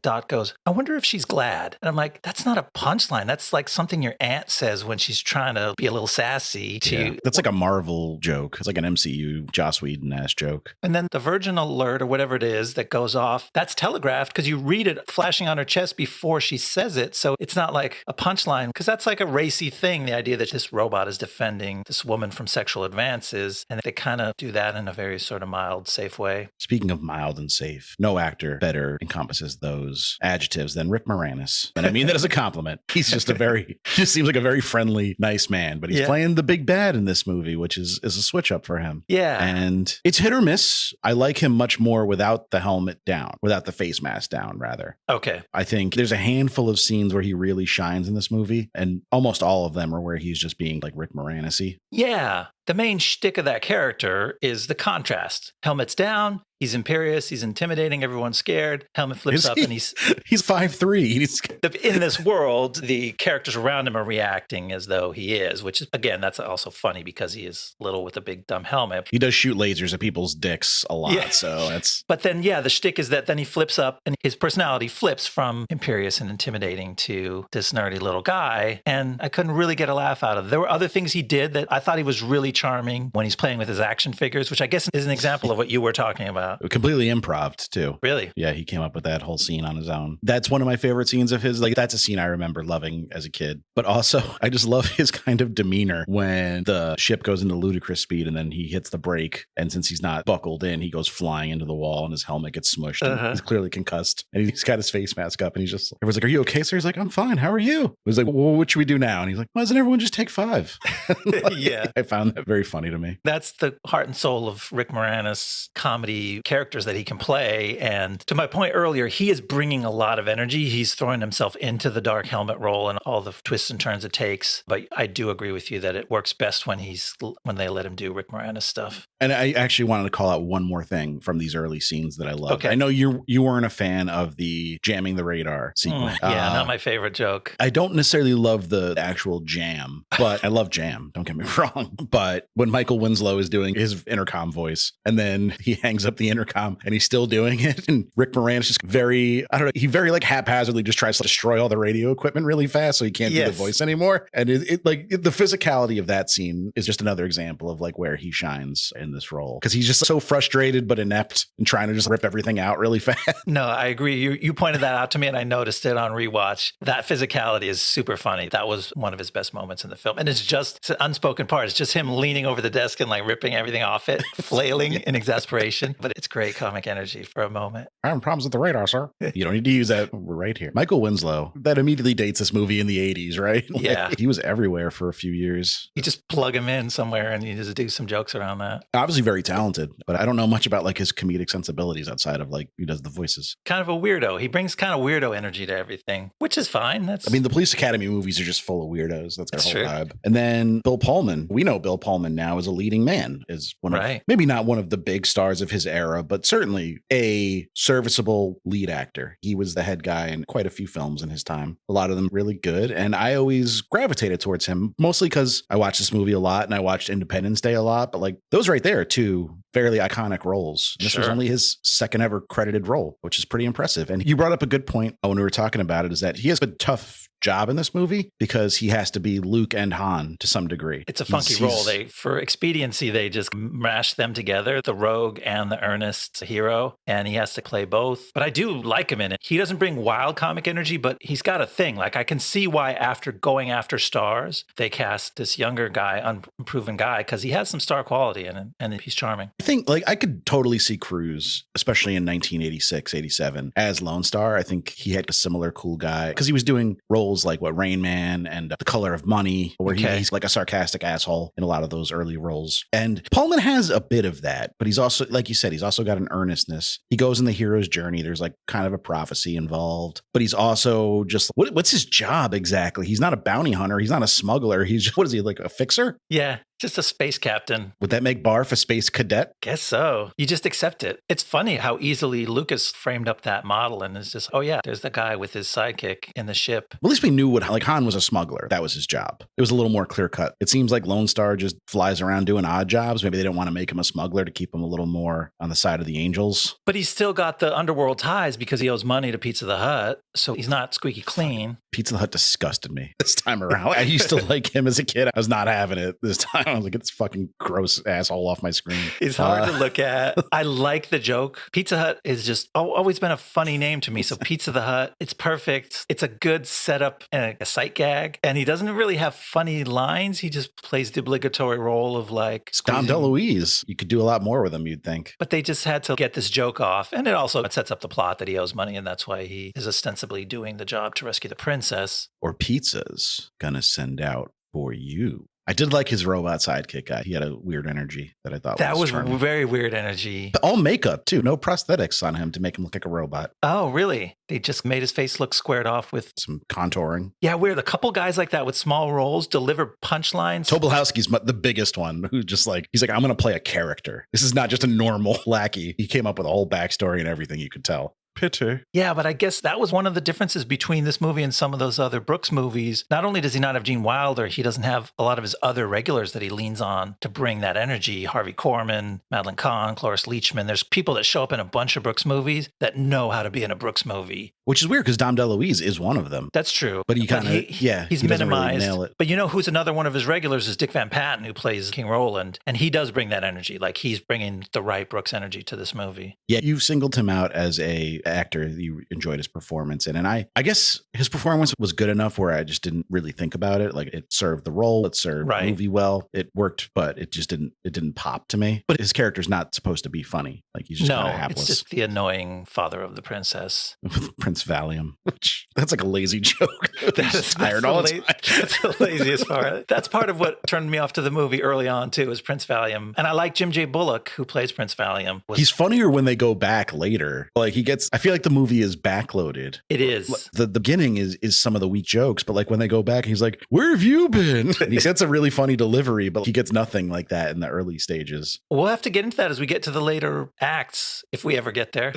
Dot goes, I wonder if she's glad. And I'm like, that's not a punchline. That's like something your aunt says when she's trying to be a little sassy to... Yeah. That's like a Marvel joke. It's like an MCU Joss Whedon-ass joke. And then the Virgin Alert or whatever it is that goes off, that's telegraphed because you read it flashing on her chest before she says it. So it's not like a punchline, because that's like a racy thing, the idea that this robot is defending this woman from sexual advances. And they kind of do that in a very sort of mild, safe way. Speaking of mild and safe, no actor better encompasses those adjectives than Rick Moranis. And I mean that as a compliment. He's just he just seems like a very friendly, nice man, but he's playing the big bad in this movie, which is a switch matchup for him. Yeah. And it's hit or miss. I like him much more without the helmet down, without the face mask down, rather. Okay. I think there's a handful of scenes where he really shines in this movie, and almost all of them are where he's just being like Rick Moranis-y. Yeah. The main shtick of that character is the contrast. Helmet's down. He's imperious. He's intimidating. Everyone's scared. Helmet flips up and he's 5'3". In this world, the characters around him are reacting as though he is, which is, again, that's also funny because he is little with a big dumb helmet. He does shoot lasers at people's dicks a lot, so that's... But then, the shtick is that then he flips up and his personality flips from imperious and intimidating to this nerdy little guy, and I couldn't really get a laugh out of it. There were other things he did that I thought he was really charming when he's playing with his action figures, which I guess is an example of what you were talking about. Completely improv too. Really? Yeah, he came up with that whole scene on his own. That's one of my favorite scenes of his. Like, that's a scene I remember loving as a kid. But also, I just love his kind of demeanor when the ship goes into ludicrous speed and then he hits the brake. And since he's not buckled in, he goes flying into the wall and his helmet gets smushed. And he's clearly concussed. And he's got his face mask up and he's just, everyone's like, "Are you okay, sir?" He's like, "I'm fine. How are you?" He's like, "Well, what should we do now?" And he's like, "Why doesn't everyone just take 5?" Yeah. I found that very funny to me. That's the heart and soul of Rick Moranis comedy characters that he can play. And to my point earlier, he is bringing a lot of energy. He's throwing himself into the dark helmet role and all the twists and turns it takes. But I do agree with you that it works best when they let him do Rick Moranis stuff. And I actually wanted to call out one more thing from these early scenes that I love. Okay. I know you weren't a fan of the jamming the radar sequence. Not my favorite joke. I don't necessarily love the actual jam, but I love jam. Don't get me wrong. But when Michael Winslow is doing his intercom voice and then he hangs up the intercom and he's still doing it, and Rick Moranis just he very like haphazardly just tries to destroy all the radio equipment really fast so he can't do the voice anymore. And the physicality of that scene is just another example of like where he shines in this role, because he's just so frustrated but inept and trying to just rip everything out really fast. No, I agree. You pointed that out to me and I noticed it on rewatch. That physicality is super funny. That was one of his best moments in the film. And it's an unspoken part. It's just him leaning over the desk and like ripping everything off it, flailing in exasperation. But it's great comic energy for a moment. "I'm having problems with the radar, sir." You don't need to use that. We're right here. Michael Winslow, that immediately dates this movie in the 80s, right? Yeah. He was everywhere for a few years. You just plug him in somewhere and you just do some jokes around that. Obviously very talented, but I don't know much about like his comedic sensibilities outside of like he does the voices. Kind of a weirdo. He brings kind of weirdo energy to everything, which is fine. The Police Academy movies are just full of weirdos. That's their whole true. vibe. And then Bill Pullman. We know Bill Pullman now as a leading man, is one of, maybe not one of the big stars of his era, but certainly a serviceable lead actor. He was the head guy in quite a few films in his time. A lot of them really good. And I always gravitated towards him, mostly because I watched this movie a lot and I watched Independence Day a lot. But like those right there, two fairly iconic roles. This was only his second ever credited role, which is pretty impressive. And you brought up a good point when we were talking about it, is that he has a tough job in this movie because he has to be Luke and Han to some degree. It's a funky role. For expediency, they just mash them together, the rogue and the earnest hero, and he has to play both. But I do like him in it. He doesn't bring wild comic energy, but he's got a thing. Like I can see why after going after stars, they cast this younger guy, unproven guy, because he has some star quality in it, and he's charming. I think like I could totally see Cruise, especially in 1986, 87, as Lone Star. I think he had a similar cool guy because he was doing roles like Rain Man and The Color of Money, where he's like a sarcastic asshole in a lot of those early roles. And Pullman has a bit of that, but he's also, like you said, he's also got an earnestness. He goes in the hero's journey. There's like kind of a prophecy involved, but he's also just, what's his job exactly? He's not a bounty hunter. He's not a smuggler. He's, what is he, like a fixer? Yeah. Just a space captain. Would that make Barf a space cadet? Guess so. You just accept it. It's funny how easily Lucas framed up that model and is just, oh yeah, there's the guy with his sidekick in the ship. Well, at least we knew like Han was a smuggler. That was his job. It was a little more clear cut. It seems like Lone Star just flies around doing odd jobs. Maybe they don't want to make him a smuggler to keep him a little more on the side of the angels. But he's still got the underworld ties because he owes money to Pizza the Hut. So he's not squeaky clean. Pizza the Hut disgusted me this time around. I used to like him as a kid. I was not having it this time. I was like, get this fucking gross asshole off my screen. He's hard to look at. I like the joke. Pizza Hut is just always been a funny name to me. So Pizza the Hut, it's perfect. It's a good setup and a sight gag. And he doesn't really have funny lines. He just plays the obligatory role of like Dom DeLuise. You could do a lot more with him, you'd think. But they just had to get this joke off. And it sets up the plot that he owes money. And that's why he is ostensibly doing the job to rescue the princess. Or pizza's gonna send out for you. I did like his robot sidekick guy. He had a weird energy that I thought That was charming. very weird energy. All makeup too. No prosthetics on him to make him look like a robot. Oh, really? They just made his face look squared off with some contouring. Yeah, weird. A couple guys like that with small roles deliver punchlines. Tobolowski's the biggest one who just he's like, I'm going to play a character. This is not just a normal lackey. He came up with a whole backstory and everything, you could tell. Pity. Yeah, but I guess that was one of the differences between this movie and some of those other Brooks movies. Not only does he not have Gene Wilder, he doesn't have a lot of his other regulars that he leans on to bring that energy. Harvey Korman, Madeline Kahn, Cloris Leachman. There's people that show up in a bunch of Brooks movies that know how to be in a Brooks movie. Which is weird because Dom DeLuise is one of them. That's true. But he kind of, he's minimized. Really nail it. But you know who's another one of his regulars is Dick Van Patten, who plays King Roland. And he does bring that energy. Like he's bringing the right Brooks energy to this movie. Yeah, you singled him out as a actor you enjoyed his performance in. And I guess his performance was good enough where I just didn't really think about it. Like it served the role, it served the movie well. It worked, but it just didn't pop to me. But his character's not supposed to be funny. Like he's just kind of hapless. It's just the annoying father of the princess. Prince Valium. That's like a lazy joke. That's tired all the time. That's the laziest part. That's part of what turned me off to the movie early on too, is Prince Valium. And I like Jim J. Bullock, who plays Prince Valium. He's funnier when they go back later. Like I feel like the movie is backloaded. It is. The beginning is some of the weak jokes, but like when they go back, he's like, "Where have you been?" He gets a really funny delivery, but he gets nothing like that in the early stages. We'll have to get into that as we get to the later acts, if we ever get there.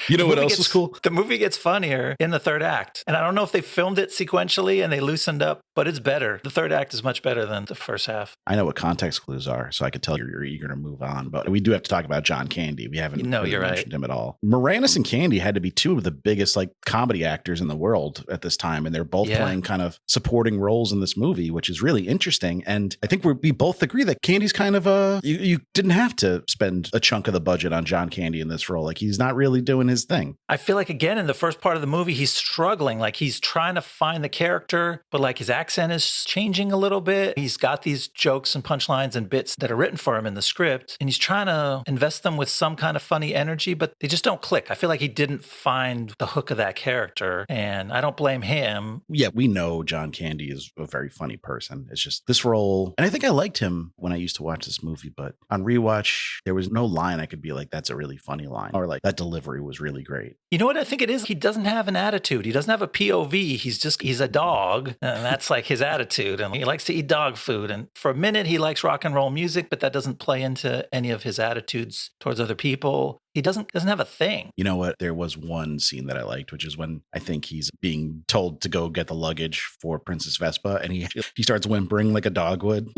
You know what else was cool? The movie gets funnier in the third act. And I don't know if they filmed it sequentially and they loosened up, but it's better. The third act is much better than the first half. I know what context clues are, so I could tell you're eager to move on, but we do have to talk about John Candy. We haven't mentioned him at all. Moranis and Candy had to be two of the biggest comedy actors in the world at this time, and they're both playing kind of supporting roles in this movie, which is really interesting. And I think we both agree that Candy's kind of you didn't have to spend a chunk of the budget on John Candy in this role. Like he's not really doing his thing. I feel like again in the first part of the movie he's struggling. Like he's trying to find the character, but like his accent is changing a little bit. He's got these jokes and punchlines and bits that are written for him in the script, and he's trying to invest them with some kind of funny energy, but they just don't click. I feel like he didn't find the hook of that character, and I don't blame him. Yeah, we know John Candy is a very funny person. It's just this role, and I think I liked him when I used to watch this movie, but on rewatch, there was no line I could be like, that's a really funny line, or like that delivery was really great. You know what I think it is? He doesn't have an attitude. He doesn't have a POV. He's a dog, and that's like his attitude, and he likes to eat dog food, and for a minute he likes rock and roll music, but that doesn't play into any of his attitudes towards other people. He doesn't have a thing. You know what? There was one scene that I liked, which is when I think he's being told to go get the luggage for Princess Vespa, and he starts whimpering like a dog would.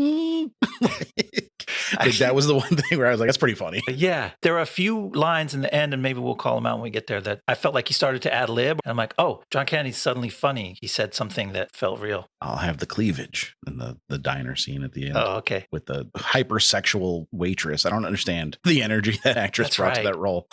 I think that was the one thing where I was like, that's pretty funny. Yeah. There are a few lines in the end, and maybe we'll call them out when we get there, that I felt like he started to ad lib. And I'm like, oh, John Candy's suddenly funny. He said something that felt real. I'll have the cleavage in the diner scene at the end. Oh, okay. With the hypersexual waitress. I don't understand the energy that actress brought to that role.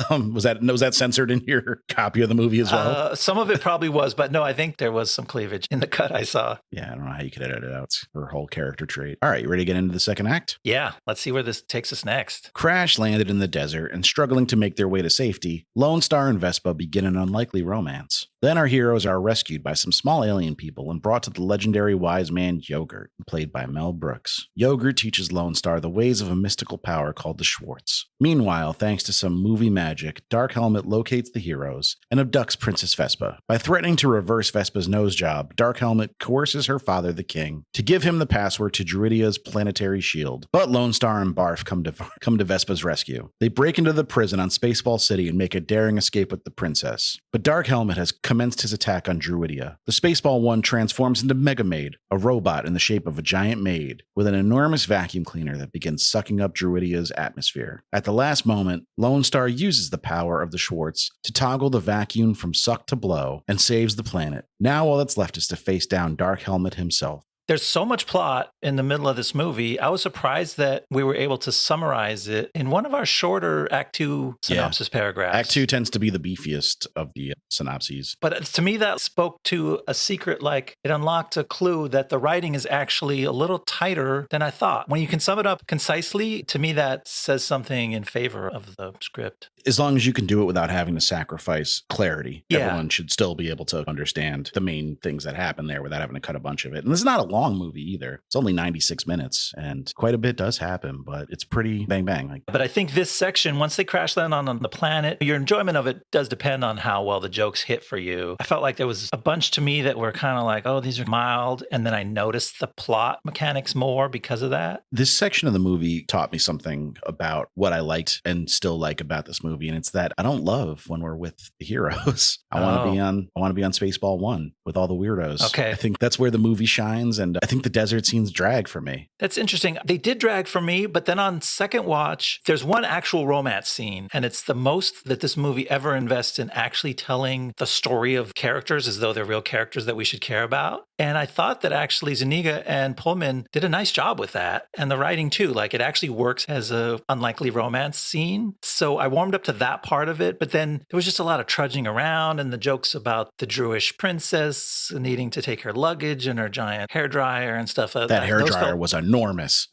Was that censored in your copy of the movie as well? Some of it probably was, but no, I think there was some cleavage in the cut I saw. Yeah, I don't know how you could edit it out. It's her whole character trait. All right, you ready to get into the second act? Yeah, let's see where this takes us next. Crash landed in the desert, and struggling to make their way to safety, Lone Star and Vespa begin an unlikely romance. Then our heroes are rescued by some small alien people and brought to the legendary wise man Yogurt, played by Mel Brooks. Yogurt teaches Lone Star the ways of a mystical power called the Schwartz. Meanwhile, thanks to some movie magic, Dark Helmet locates the heroes and abducts Princess Vespa. By threatening to reverse Vespa's nose job, Dark Helmet coerces her father, the king, to give him the password to Druidia's planetary shield. But Lone Star and Barf come to Vespa's rescue. They break into the prison on Spaceball City and make a daring escape with the princess. But Dark Helmet has commenced his attack on Druidia. The Spaceball One transforms into Mega Maid, a robot in the shape of a giant maid, with an enormous vacuum cleaner that begins sucking up Druidia's atmosphere. At the last moment, Lone Star uses the power of the Schwartz to toggle the vacuum from suck to blow and saves the planet. Now all that's left is to face down Dark Helmet himself. There's so much plot in the middle of this movie. I was surprised that we were able to summarize it in one of our shorter Act 2 synopsis paragraphs. Act 2 tends to be the beefiest of the synopses. But to me, that spoke to a secret, like it unlocked a clue that the writing is actually a little tighter than I thought. When you can sum it up concisely, to me, that says something in favor of the script. As long as you can do it without having to sacrifice clarity, yeah. Everyone should still be able to understand the main things that happen there without having to cut a bunch of it. And there's not a long movie either. It's only 96 minutes and quite a bit does happen, but it's pretty bang bang. Like, But I think this section, once they crash land on the planet, your enjoyment of it does depend on how well the jokes hit for you. I felt like there was a bunch to me that were kind of like, oh, these are mild. And then I noticed the plot mechanics more because of that. this section of the movie taught me something about what I liked and still like about this movie. And it's that I don't love when we're with the heroes. I want to be on Spaceball 1 with all the weirdos. Okay. I think that's where the movie shines. And I think the desert scenes drag for me. That's interesting. They did drag for me, but then on second watch, there's one actual romance scene, and it's the most that this movie ever invests in actually telling the story of characters as though they're real characters that we should care about. And I thought that actually Zuniga and Pullman did a nice job with that. And the writing too, like it actually works as a unlikely romance scene. So I warmed up to that part of it, but then there was just a lot of trudging around and the jokes about the Druish princess needing to take her luggage and her giant hairdryer and stuff. That hairdryer was enormous.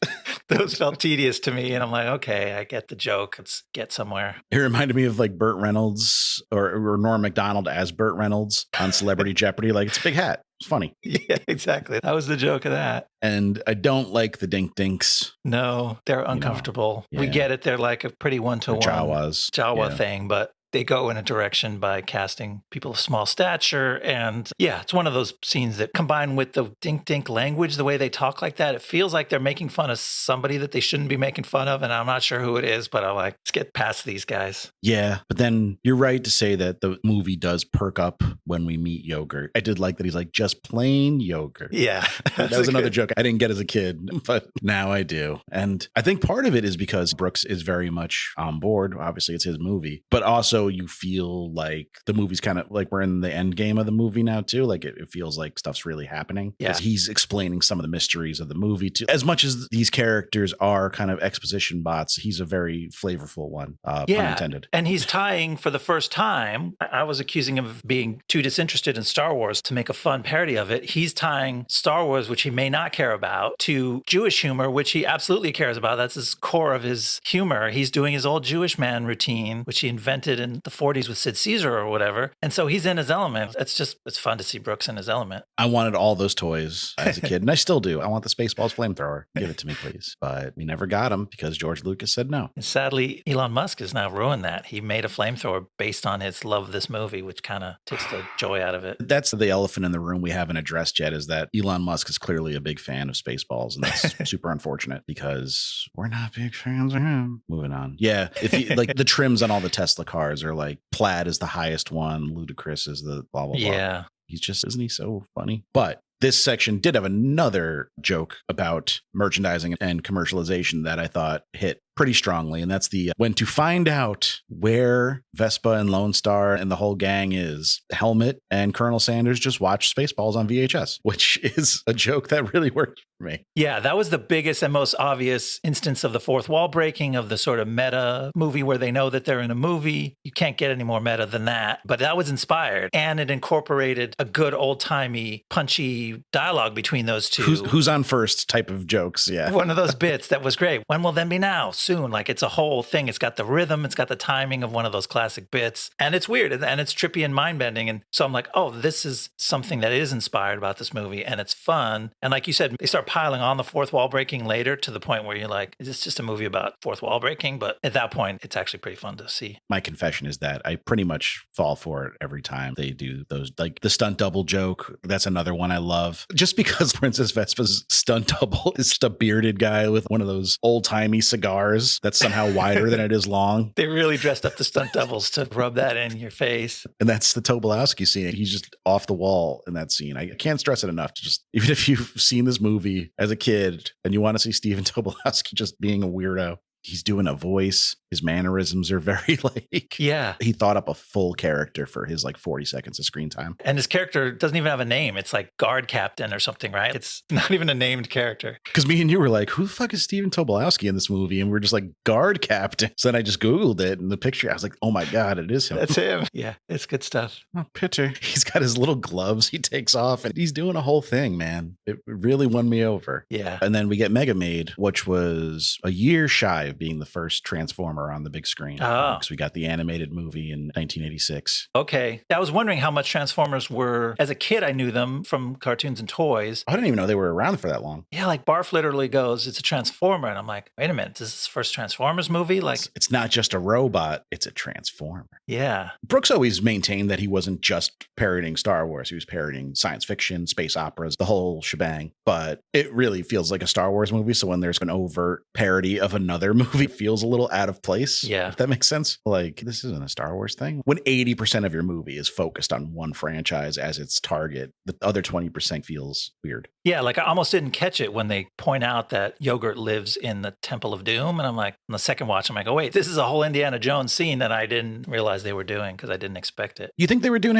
Those felt tedious to me. And I'm like, okay, I get the joke. Let's get somewhere. It reminded me of like Burt Reynolds or Norm Macdonald as Burt Reynolds on Celebrity Jeopardy. Like, it's a big hat. It's funny. Yeah, exactly. That was the joke of that. And I don't like the dink dinks. No, they're uncomfortable. Yeah. We get it. They're like a pretty one-to-one Jawa thing, but they go in a direction by casting people of small stature. And yeah, it's one of those scenes that combined with the dink dink language, the way they talk like that, it feels like they're making fun of somebody that they shouldn't be making fun of. And I'm not sure who it is, but I'm like, let's get past these guys. Yeah. But then you're right to say that the movie does perk up when we meet Yogurt. I did like that he's like, just plain yogurt. Yeah. That was another joke I didn't get as a kid, but now I do. And I think part of it is because Brooks is very much on board. Obviously, it's his movie, but also you feel like the movie's kind of like we're in the end game of the movie now too. Like it feels like stuff's really happening. Yeah. He's explaining some of the mysteries of the movie too. As much as these characters are kind of exposition bots, he's a very flavorful one, pun intended. And he's tying for the first time. I was accusing him of being too disinterested in Star Wars to make a fun parody of it. He's tying Star Wars, which he may not care about, to Jewish humor, which he absolutely cares about. That's his core of his humor. He's doing his old Jewish man routine, which he invented in the 40s with Sid Caesar or whatever. And so he's in his element. It's fun to see Brooks in his element. I wanted all those toys as a kid, and I still do. I want the Spaceballs flamethrower. Give it to me, please. But we never got him because George Lucas said no. And sadly, Elon Musk has now ruined that. He made a flamethrower based on his love of this movie, which kind of takes the joy out of it. That's the elephant in the room we haven't addressed yet, is that Elon Musk is clearly a big fan of Spaceballs, and that's super unfortunate because we're not big fans of him. Moving on. Yeah. If you like, the trims on all the Tesla cars are like plaid is the highest one, ludicrous is the blah, blah, blah. Yeah. He's just, isn't he so funny? But this section did have another joke about merchandising and commercialization that I thought hit pretty strongly. And that's the when to find out where Vespa and Lone Star and the whole gang is, Helmet and Colonel Sanders just watched Spaceballs on VHS, which is a joke that really worked for me. Yeah, that was the biggest and most obvious instance of the fourth wall breaking, of the sort of meta movie where they know that they're in a movie. You can't get any more meta than that. But that was inspired, and it incorporated a good old-timey, punchy dialogue between those two. Who's on first type of jokes. Yeah. One of those bits that was great. When will then be now? Soon. Like, it's a whole thing. It's got the rhythm. It's got the timing of one of those classic bits. And it's weird. And it's trippy and mind-bending. And so I'm like, oh, this is something that is inspired about this movie. And it's fun. And like you said, they start piling on the fourth wall breaking later to the point where you're like, is this just a movie about fourth wall breaking? But at that point, it's actually pretty fun to see. My confession is that I pretty much fall for it every time they do those, like the stunt double joke. That's another one I love. Just because Princess Vespa's stunt double is just a bearded guy with one of those old-timey cigars that's somehow wider than it is long. They really dressed up the stunt doubles to rub that in your face. And that's the Tobolowsky scene. He's just off the wall in that scene. I can't stress it enough to just, even if you've seen this movie as a kid and you want to see Stephen Tobolowsky just being a weirdo, he's doing a voice. His mannerisms are very like, yeah. He thought up a full character for his like 40 seconds of screen time. And his character doesn't even have a name. It's like guard captain or something, right? It's not even a named character. Because me and you were like, who the fuck is Stephen Tobolowsky in this movie? And we're just like, guard captain. So then I just Googled it, and the picture, I was like, oh my God, it is him. That's him. Yeah, it's good stuff. Oh, picture. He's got his little gloves he takes off, and he's doing a whole thing, man. It really won me over. Yeah. And then we get Mega Maid, which was a year shy 1985 being the first Transformer on the big screen. Oh. Because we got the animated movie in 1986. Okay. I was wondering how much Transformers were. As a kid, I knew them from cartoons and toys. I didn't even know they were around for that long. Yeah, like Barf literally goes, it's a Transformer. And I'm like, wait a minute, this is the first Transformers movie? Like, it's not just a robot, it's a Transformer. Yeah. Brooks always maintained that he wasn't just parodying Star Wars. He was parodying science fiction, space operas, the whole shebang. But it really feels like a Star Wars movie. So when there's an overt parody of another movie, it feels a little out of place. Yeah. If that makes sense. Like, this isn't a Star Wars thing. When 80% of your movie is focused on one franchise as its target, the other 20% feels weird. Yeah, like I almost didn't catch it when they point out that Yogurt lives in the Temple of Doom. And I'm like, on the second watch, I'm like, oh, wait, this is a whole Indiana Jones scene that I didn't realize they were doing because I didn't expect it. You think they were doing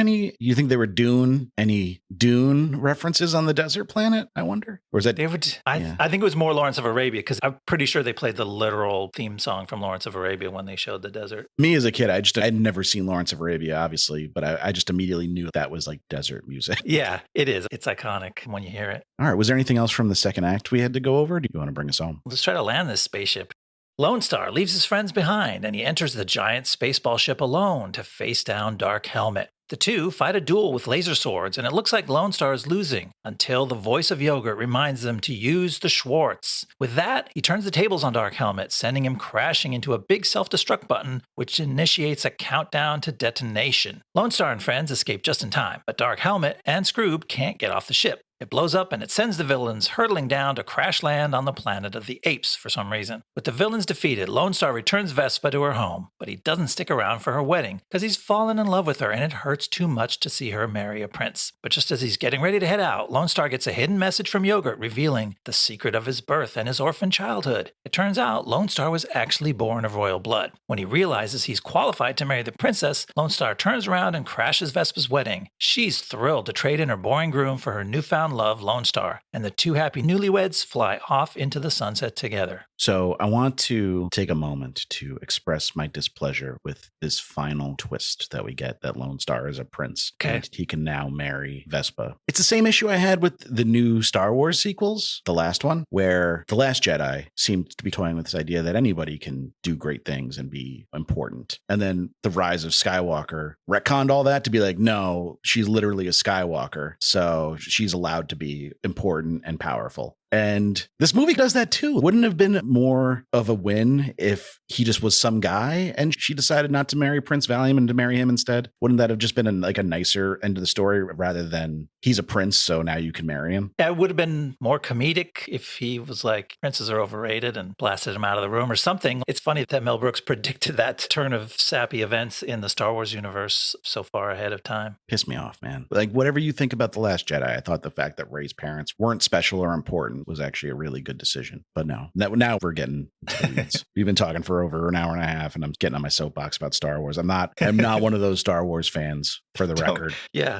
any Dune references on the desert planet, I wonder? Or is that... I think it was more Lawrence of Arabia because I'm pretty sure they played the literal theme song from Lawrence of Arabia when they showed the desert. Me as a kid, I'd never seen Lawrence of Arabia, obviously, but I just immediately knew that was like desert music. Yeah, it is. It's iconic when you hear it. All right. Was there anything else from the second act we had to go over? Do you want to bring us home? Let's try to land this spaceship. Lone Star leaves his friends behind and he enters the giant spaceball ship alone to face down Dark Helmet. The two fight a duel with laser swords, and it looks like Lone Star is losing until the voice of Yogurt reminds them to use the Schwartz. With that, he turns the tables on Dark Helmet, sending him crashing into a big self-destruct button, which initiates a countdown to detonation. Lone Star and friends escape just in time, but Dark Helmet and Scroob can't get off the ship. It blows up and it sends the villains hurtling down to crash land on the planet of the apes for some reason. With the villains defeated, Lone Star returns Vespa to her home, but he doesn't stick around for her wedding because he's fallen in love with her and it hurts too much to see her marry a prince. But just as he's getting ready to head out, Lone Star gets a hidden message from Yogurt revealing the secret of his birth and his orphan childhood. It turns out Lone Star was actually born of royal blood. When he realizes he's qualified to marry the princess, Lone Star turns around and crashes Vespa's wedding. She's thrilled to trade in her boring groom for her newfound love, Lone Star, and the two happy newlyweds fly off into the sunset together. So I want to take a moment to express my displeasure with this final twist that we get, that Lone Star is a prince. Okay. And he can now marry Vespa. It's the same issue I had with the new Star Wars sequels, the last one, where The Last Jedi seemed to be toying with this idea that anybody can do great things and be important. And then The Rise of Skywalker retconned all that to be like, no, she's literally a Skywalker, so she's allowed to be important and powerful. And this movie does that too. Wouldn't it have been more of a win if he just was some guy and she decided not to marry Prince Valium and to marry him instead? Wouldn't that have just been a nicer end of the story rather than he's a prince, so now you can marry him? Yeah, it would have been more comedic if he was like, princes are overrated and blasted him out of the room or something. It's funny that Mel Brooks predicted that turn of sappy events in the Star Wars universe so far ahead of time. Pissed me off, man. Like, whatever you think about The Last Jedi, I thought the fact that Rey's parents weren't special or important was actually a really good decision. But no, now we're getting into the weeds. We've been talking for over an hour and a half and I'm getting on my soapbox about Star Wars. I'm not one of those Star Wars fans, for the record.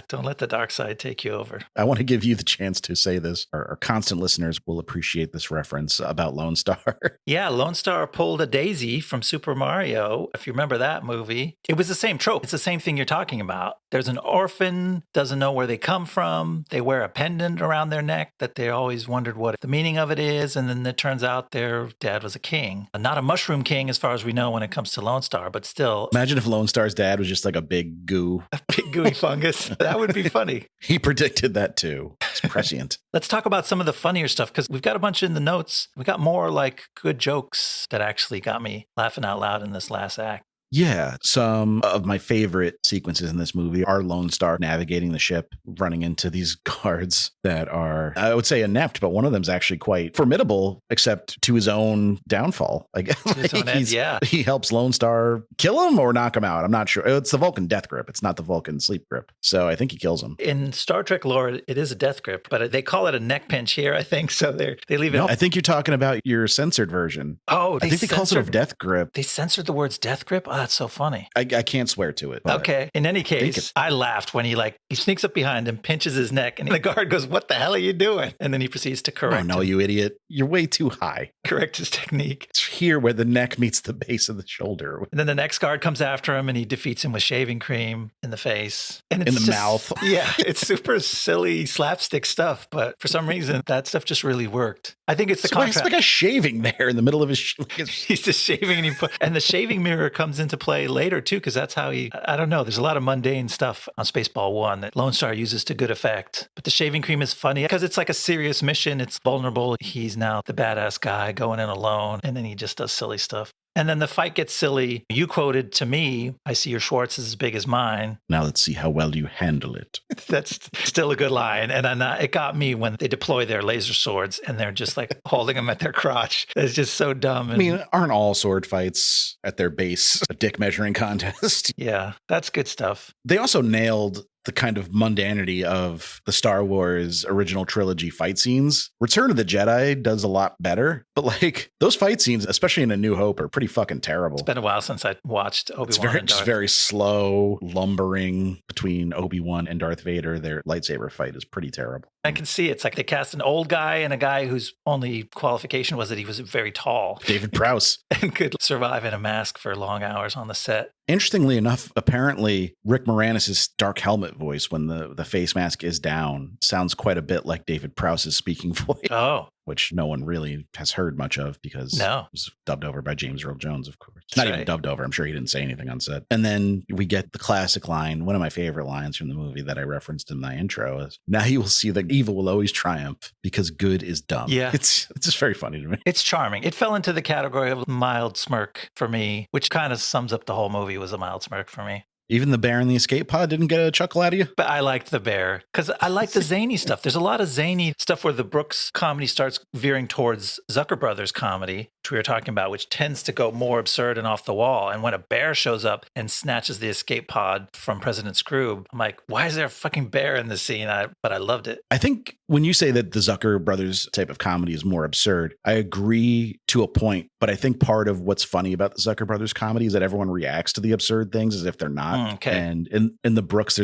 Don't let the dark side take you over. I want to give you the chance to say this. Our constant listeners will appreciate this reference about Lone Star. Yeah, Lone Star pulled a daisy from Super Mario. If you remember that movie, it was the same trope. It's the same thing you're talking about. There's an orphan, doesn't know where they come from. They wear a pendant around their neck that they always wondered what the meaning of it is. And then it turns out their dad was a king. Not a mushroom king as far as we know when it comes to Lone Star, but still. Imagine if Lone Star's dad was just like a big goo. A big gooey fungus. That would be funny. He predicted that too. It's prescient. Let's talk about some of the funnier stuff because we've got a bunch in the notes. We got more like good jokes that actually got me laughing out loud in this last act. Yeah, some of my favorite sequences in this movie are Lone Star navigating the ship, running into these guards that are, I would say, inept, but one of them is actually quite formidable, except to his own downfall. Like, his own end, yeah. He helps Lone Star kill him or knock him out. I'm not sure. It's the Vulcan death grip. It's not the Vulcan sleep grip. So I think he kills him. In Star Trek lore, it is a death grip, but they call it a neck pinch here, I think. So they leave it. No, I think you're talking about your censored version. Oh, I think they call it a death grip. They censored the words death grip? that's so funny. I can't swear to it. Okay. In any case, I laughed when he sneaks up behind him, pinches his neck, and the guard goes, "What the hell are you doing?" And then he proceeds to correct no, him. you idiot. You're way too high. Correct his technique. It's here where the neck meets the base of the shoulder. And then the next guard comes after him and he defeats him with shaving cream in the face. And in the mouth. Yeah, it's super silly slapstick stuff, but for some reason, that stuff just really worked. I think it's the contrast. It's like a shaving there in the middle of his... He's just shaving and the shaving mirror comes into play later too, because that's how I don't know, there's a lot of mundane stuff on Spaceball 1 that Lone Star uses to good effect. But the shaving cream is funny because it's like a serious mission. It's vulnerable. He's now the badass guy going in alone, and then he just does silly stuff. And then the fight gets silly. You quoted to me, "I see your Schwartz is as big as mine." Now let's see how well you handle it. That's still a good line. And it got me when they deploy their laser swords and they're just holding them at their crotch. It's just so dumb. I mean, aren't all sword fights at their base a dick measuring contest? Yeah, that's good stuff. They also nailed the kind of mundanity of the Star Wars original trilogy fight scenes. Return of the Jedi does a lot better, but those fight scenes, especially in A New Hope, are pretty fucking terrible. It's been a while since I watched Obi-Wan and Darth. It's very slow, lumbering between Obi-Wan and Darth Vader. Their lightsaber fight is pretty terrible. I can see it's like they cast an old guy and a guy whose only qualification was that he was very tall. David Prowse. And could survive in a mask for long hours on the set. Interestingly enough, apparently Rick Moranis' dark helmet voice when the face mask is down sounds quite a bit like David Prowse's speaking voice. Oh. Which no one really has heard much of because it was dubbed over by James Earl Jones, of course. Not even dubbed over. I'm sure he didn't say anything on set. And then we get the classic line, one of my favorite lines from the movie that I referenced in my intro is, "Now you will see that evil will always triumph because good is dumb." Yeah. It's just very funny to me. It's charming. It fell into the category of mild smirk for me, which kind of sums up the whole movie, was a mild smirk for me. Even the bear in the escape pod didn't get a chuckle out of you? But I liked the bear because I like the zany stuff. There's a lot of zany stuff where the Brooks comedy starts veering towards Zucker Brothers comedy, which we were talking about, which tends to go more absurd and off the wall. And when a bear shows up and snatches the escape pod from President Scrooge, I'm like, why is there a fucking bear in this scene? But I loved it. I think when you say that the Zucker Brothers type of comedy is more absurd, I agree to a point. But I think part of what's funny about the Zucker Brothers comedy is that everyone reacts to the absurd things as if they're not. Okay. And in the Brooks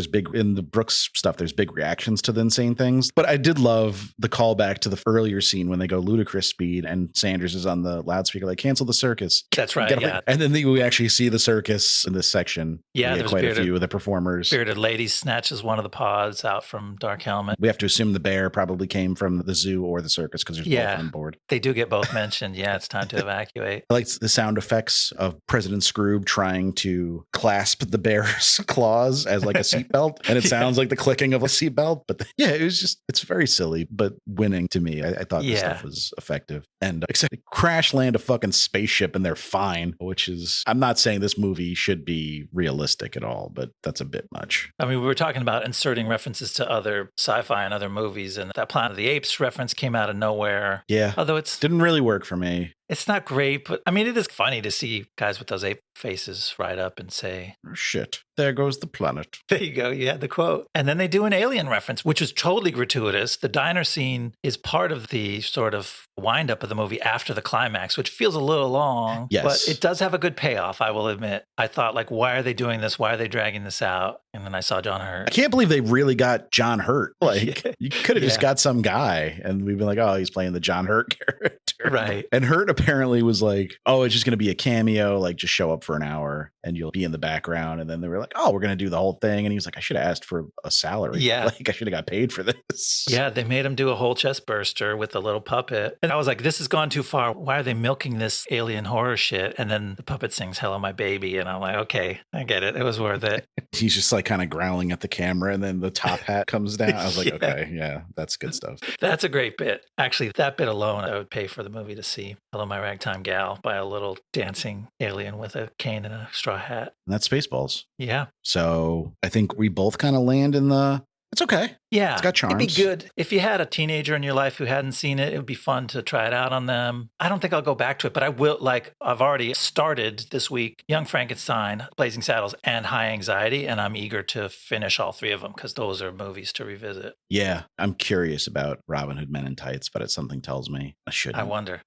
stuff, there's big reactions to the insane things. But I did love the callback to the earlier scene when they go ludicrous speed and Sanders is on the loudspeaker, like, "Cancel the circus." That's right. Yeah. And then we actually see the circus in this section. Yeah, there's quite a few of the performers. Bearded lady snatches one of the pods out from Dark Helmet. We have to assume the bear probably came from the zoo or the circus because there's both on board. They do get both mentioned. Yeah, it's time to evacuate. I like the sound effects of President Scrooge trying to clasp the bear's claws as like a seatbelt, and it sounds like the clicking of a seatbelt. But it's very silly, but winning to me. I thought this stuff was effective. And except they crash land a fucking spaceship and they're fine, which is, I'm not saying this movie should be realistic at all, but that's a bit much. I mean, we were talking about inserting references to other sci-fi and other movies, and that Planet of the Apes reference came out of nowhere. Yeah. Although didn't really work for me. It's not great, but I mean, it is funny to see guys with those ape faces ride up and say, "Oh, shit, there goes the planet." There you go. You had the quote. And then they do an alien reference, which is totally gratuitous. The diner scene is part of the sort of wind up of the movie after the climax, which feels a little long. Yes. But it does have a good payoff, I will admit. I thought, why are they doing this? Why are they dragging this out? And then I saw John Hurt. I can't believe they really got John Hurt. You could have just got some guy and we've been like, oh, he's playing the John Hurt character. Right. And Hurt apparently was like, oh, it's just going to be a cameo, just show up for an hour and you'll be in the background. And then they were like, oh, we're going to do the whole thing. And he was like, I should have asked for a salary. Yeah. I should have got paid for this. Yeah, they made him do a whole chest burster with a little puppet. And I was like, this has gone too far. Why are they milking this alien horror shit? And then the puppet sings Hello, My Baby. And I'm like, okay, I get it. It was worth it. He's just kind of growling at the camera and then the top hat comes down. I was like, okay, yeah, that's good stuff. That's a great bit. Actually, that bit alone, I would pay for the movie to see. Hello, My Ragtime Gal by a little dancing alien with a cane and a straw hat. And that's Spaceballs. Yeah. So I think we both kind of land in the It's okay. Yeah, It's got charms. it'd be good. If you had a teenager in your life who hadn't seen it, it would be fun to try it out on them. I don't think I'll go back to it, but I will. Like, I've already started this week Young Frankenstein, Blazing Saddles, and High Anxiety, and I'm eager to finish all three of them because those are movies to revisit. Yeah, I'm curious about Robin Hood Men in Tights, but something tells me I shouldn't.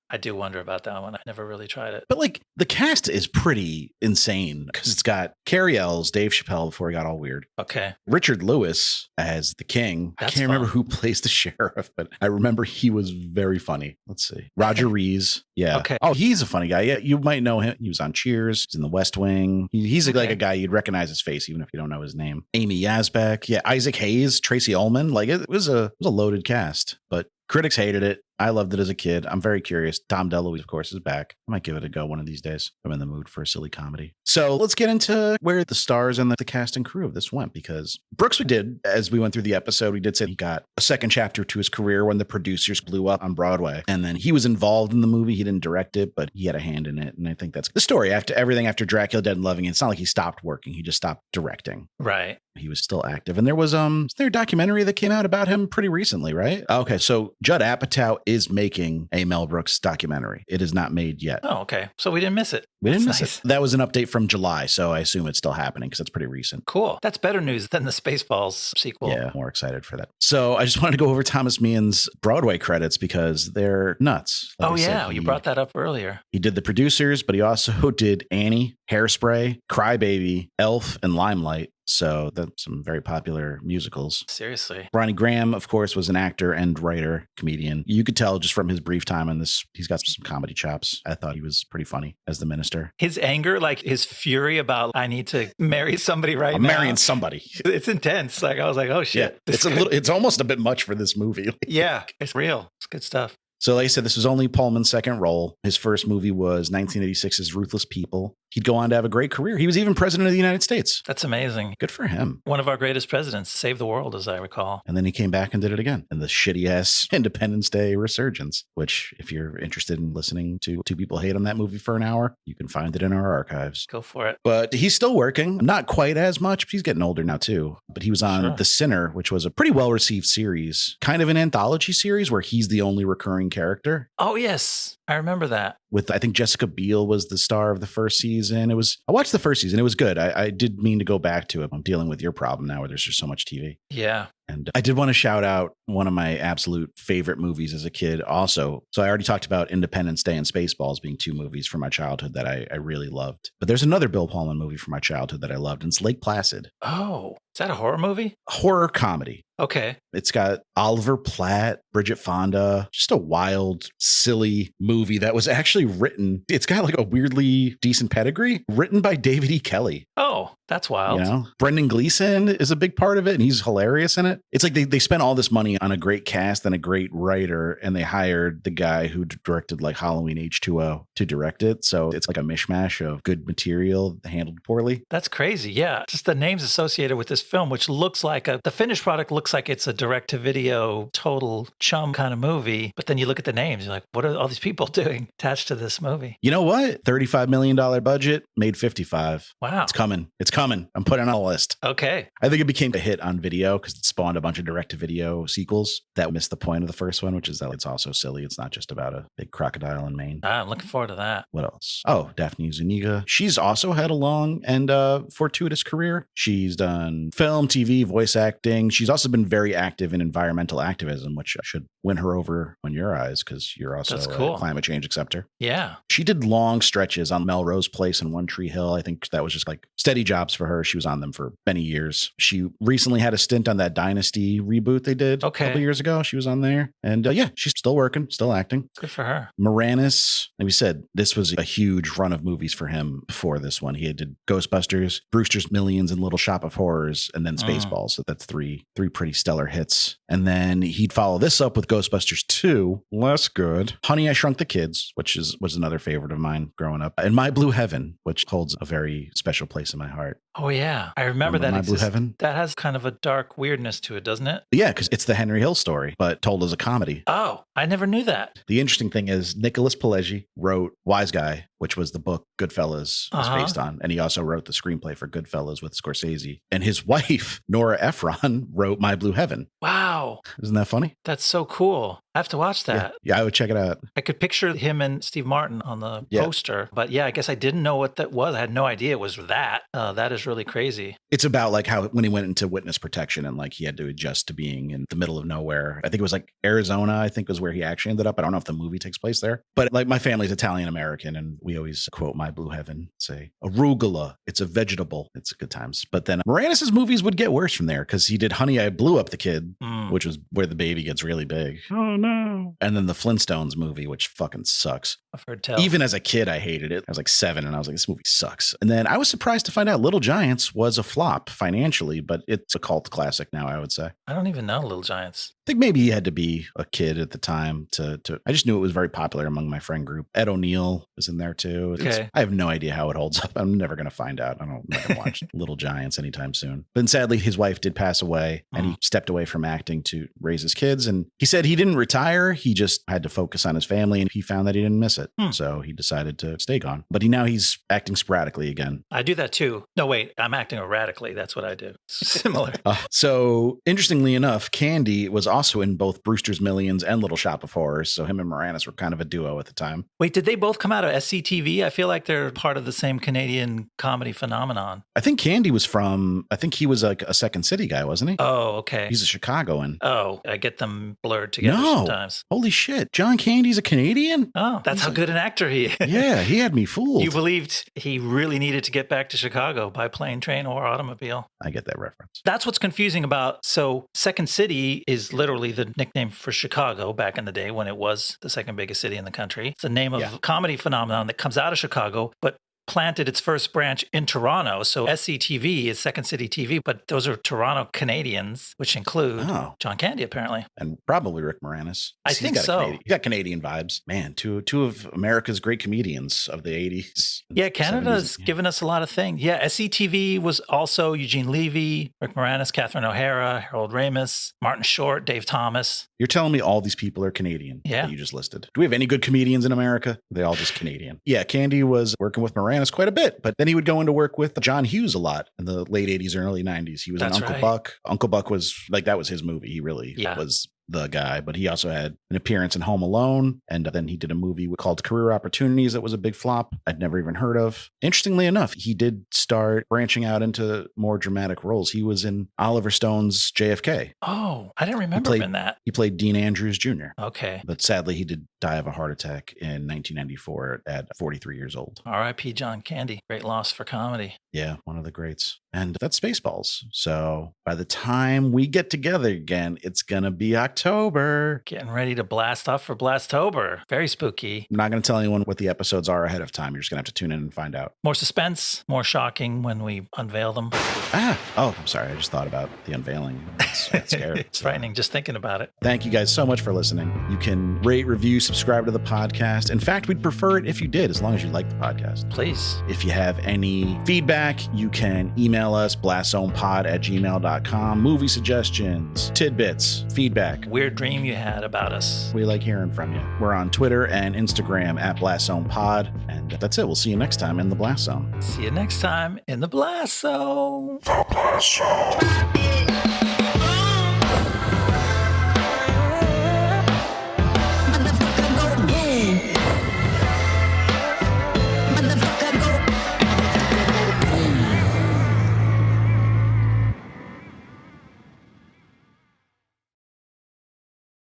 I do wonder about that one. I never really tried it. But like the cast is pretty insane because it's got Carrie Ells, Dave Chappelle before he got all weird. Okay. Richard Lewis as the king. That's I can't remember who plays the sheriff, but I remember he was very funny. Let's see. Roger Rees. Yeah. Okay. Oh, he's a funny guy. Yeah, you might know him. He was on Cheers. He's in The West Wing. He's like a guy you'd recognize his face even if you don't know his name. Amy Yazbek. Yeah, Isaac Hayes, Tracy Ullman. Like it was a loaded cast, but critics hated it. I loved it as a kid. I'm very curious. Tom DeLuise, of course, is back. I might give it a go one of these days. I'm in the mood for a silly comedy. So let's get into where the stars and the cast and crew of this went, because Brooks, we did, as we went through the episode, we did say he got a second chapter to his career when the producers blew up on Broadway. And then he was involved in the movie. He didn't direct it, but he had a hand in it. And I think that's the story. After everything after Dracula Dead and Loving It, it's not like he stopped working. He just stopped directing. Right. He was still active. And there was there a documentary that came out about him pretty recently, right? Okay, so Judd Apatow is making a Mel Brooks documentary. It is not made yet. Oh, okay. So we didn't miss it. We didn't miss it. That was an update from July, so I assume it's still happening because it's pretty recent. Cool. That's better news than the Spaceballs sequel. Yeah, more excited for that. So I just wanted to go over Thomas Meehan's Broadway credits because they're nuts. Like you brought that up earlier. He did the producers, but he also did Annie, Hairspray, Crybaby, Elf, and Limelight. So that's some very popular musicals. Seriously. Ronnie Graham, of course, was an actor and writer, comedian. You could tell just from his brief time in this, he's got some comedy chops. I thought he was pretty funny as the minister. His anger, like his fury about, I need to marry somebody now. I'm marrying somebody. It's intense. Like I was like, oh shit. Yeah, it's almost a bit much for this movie. Yeah, it's real. It's good stuff. So like I said, this was only Pullman's second role. His first movie was 1986's Ruthless People. He'd go on to have a great career. He was even president of the United States. That's amazing. Good for him. One of our greatest presidents, saved the world, as I recall. And then he came back and did it again in the shitty-ass Independence Day resurgence, which if you're interested in listening to two people hate on that movie for an hour, you can find it in our archives. Go for it. But he's still working. Not quite as much. He's getting older now, too. But he was on The Sinner, which was a pretty well-received series, kind of an anthology series where he's the only recurring character. Oh, yes. I remember that. With, I think Jessica Biel was the star of the first season. I watched the first season. It was good. I did mean to go back to it. I'm dealing with your problem now where there's just so much TV. Yeah. And I did want to shout out one of my absolute favorite movies as a kid also. So I already talked about Independence Day and Spaceballs being two movies from my childhood that I really loved. But there's another Bill Pullman movie from my childhood that I loved, and it's Lake Placid. Oh, is that a horror movie? Horror comedy. Okay. It's got Oliver Platt, Bridget Fonda, just a wild, silly movie that was actually written. It's got like a weirdly decent pedigree, written by David E. Kelly. Oh, that's wild. You know, Brendan Gleeson is a big part of it, and he's hilarious in it. It's like they spent all this money on a great cast and a great writer, and they hired the guy who directed like Halloween H2O to direct it. So it's like a mishmash of good material handled poorly. That's crazy. Yeah. Just the names associated with this film, which looks like the finished product looks like it's a direct-to-video, total chum kind of movie. But then you look at the names, you're like, what are all these people doing attached to this movie? You know what? $35 million budget, made 55. Wow. It's coming. It's coming. I'm putting it on a list. Okay. I think it became a hit on video because it spawned a bunch of direct-to-video sequels that missed the point of the first one, which is that it's also silly. It's not just about a big crocodile in Maine. I'm looking forward to that. What else? Oh, Daphne Zuniga. She's also had a long and fortuitous career. She's done film, TV, voice acting. She's also been very active in environmental activism, which should win her over in your eyes because you're also a climate change acceptor. Yeah. She did long stretches on Melrose Place and One Tree Hill. I think that was just like steady jobs for her. She was on them for many years. She recently had a stint on that Dynasty reboot they did a couple years ago. She was on there. And yeah, she's still working, still acting. Good for her. Moranis, like we said, this was a huge run of movies for him before this one. He did Ghostbusters, Brewster's Millions, and Little Shop of Horrors, and then Spaceballs. So that's three pretty stellar hits. And then he'd follow this up with Ghostbusters 2, less good. Honey, I Shrunk the Kids, which was another favorite of mine growing up. And My Blue Heaven, which holds a very special place in my heart. Oh, yeah. I remember that My Blue exists. Heaven? That has kind of a dark weirdness to it, doesn't it? Yeah, because it's the Henry Hill story, but told as a comedy. Oh, I never knew that. The interesting thing is Nicholas Pileggi wrote Wise Guy, which was the book Goodfellas was based on. And he also wrote the screenplay for Goodfellas with Scorsese. And his wife, Nora Ephron, wrote My Blue Heaven. Wow. Isn't that funny? That's so cool. I have to watch that. Yeah, I would check it out. I could picture him and Steve Martin on the poster. But yeah, I guess I didn't know what that was. I had no idea it was that. That is really crazy. It's about like how when he went into witness protection and like he had to adjust to being in the middle of nowhere. I think it was like Arizona, I think was where he actually ended up. I don't know if the movie takes place there. But like my family's Italian American and we always quote My Blue Heaven, say arugula. It's a vegetable. It's good times. But then Moranis' movies would get worse from there because he did Honey, I Blew Up the Kid, which was where the baby gets really big. Oh no. And then the Flintstones movie, which fucking sucks. I've heard tell. Even as a kid, I hated it. I was like 7 and I was like, this movie sucks. And then I was surprised to find out Little Giants was a flop financially, but it's a cult classic now, I would say. I don't even know Little Giants. I think maybe you had to be a kid at the time to I just knew it was very popular among my friend group. Ed O'Neill was in there too. Okay. I have no idea how it holds up. I'm never going to find out. I'm not going to watch Little Giants anytime soon. But sadly, his wife did pass away and he stepped away from acting to raise his kids. And he said he didn't retire. He just had to focus on his family and he found that he didn't miss it. So he decided to stay gone. But he's acting sporadically again. I do that too. No, wait, I'm acting erratically. That's what I do. Similar. So interestingly enough, Candy was also in both Brewster's Millions and Little Shop of Horrors. So him and Moranis were kind of a duo at the time. Wait, did they both come out of SCTV? I feel like they're part of the same Canadian comedy phenomenon. I think Candy was I think he was like a Second City guy, wasn't he? Oh, okay. He's a Chicagoan. Oh, I get them blurred together sometimes. Holy shit. John Candy's a Canadian? Oh, that's how good an actor he is. Yeah, he had me fooled. You believed he really needed to get back to Chicago by plane, train, or automobile. I get that reference. That's what's confusing about. So Second City is literally the nickname for Chicago back in the day when it was the second biggest city in the country. It's the name of a comedy phenomenon that comes out of Chicago, but planted its first branch in Toronto. So SCTV is Second City TV, but those are Toronto Canadians, which include John Candy, apparently. And probably Rick Moranis. I think so. He got Canadian vibes. Man, two of America's great comedians of the 80s. Yeah, Canada's given us a lot of things. Yeah, SCTV was also Eugene Levy, Rick Moranis, Catherine O'Hara, Harold Ramis, Martin Short, Dave Thomas. You're telling me all these people are Canadian that you just listed. Do we have any good comedians in America? They all just Canadian. Yeah, Candy was working with Moranis quite a bit, but then he would go into work with John Hughes a lot in the late 80s and early 90s. He was in Uncle Buck. Uncle Buck was like, that was his movie. He really was the guy, but he also had an appearance in Home Alone. And then he did a movie called Career Opportunities that was a big flop. I'd never even heard of. Interestingly enough, he did start branching out into more dramatic roles. He was in Oliver Stone's JFK. Oh, I didn't remember him in that. He played Dean Andrews Jr. Okay. But sadly, he did die of a heart attack in 1994 at 43 years old. R.I.P. John Candy. Great loss for comedy. Yeah, one of the greats. And that's Spaceballs. So by the time we get together again, it's going to be October. Getting ready to blast off for Blastober. Very spooky. I'm not going to tell anyone what the episodes are ahead of time. You're just going to have to tune in and find out. More suspense, more shocking when we unveil them. Oh, I'm sorry. I just thought about the unveiling. That's scary. It's frightening just thinking about it. Thank you guys so much for listening. You can rate, review, subscribe to the podcast. In fact, we'd prefer it if you did, as long as you like the podcast. Please. If you have any feedback, you can email us, blastzonepod@gmail.com. Movie suggestions, tidbits, feedback. Weird dream you had about us. We like hearing from you. We're on Twitter and Instagram @BlastZonePod. And that's it. We'll see you next time in the Blast Zone. See you next time in the Blast Zone. The Blast Zone.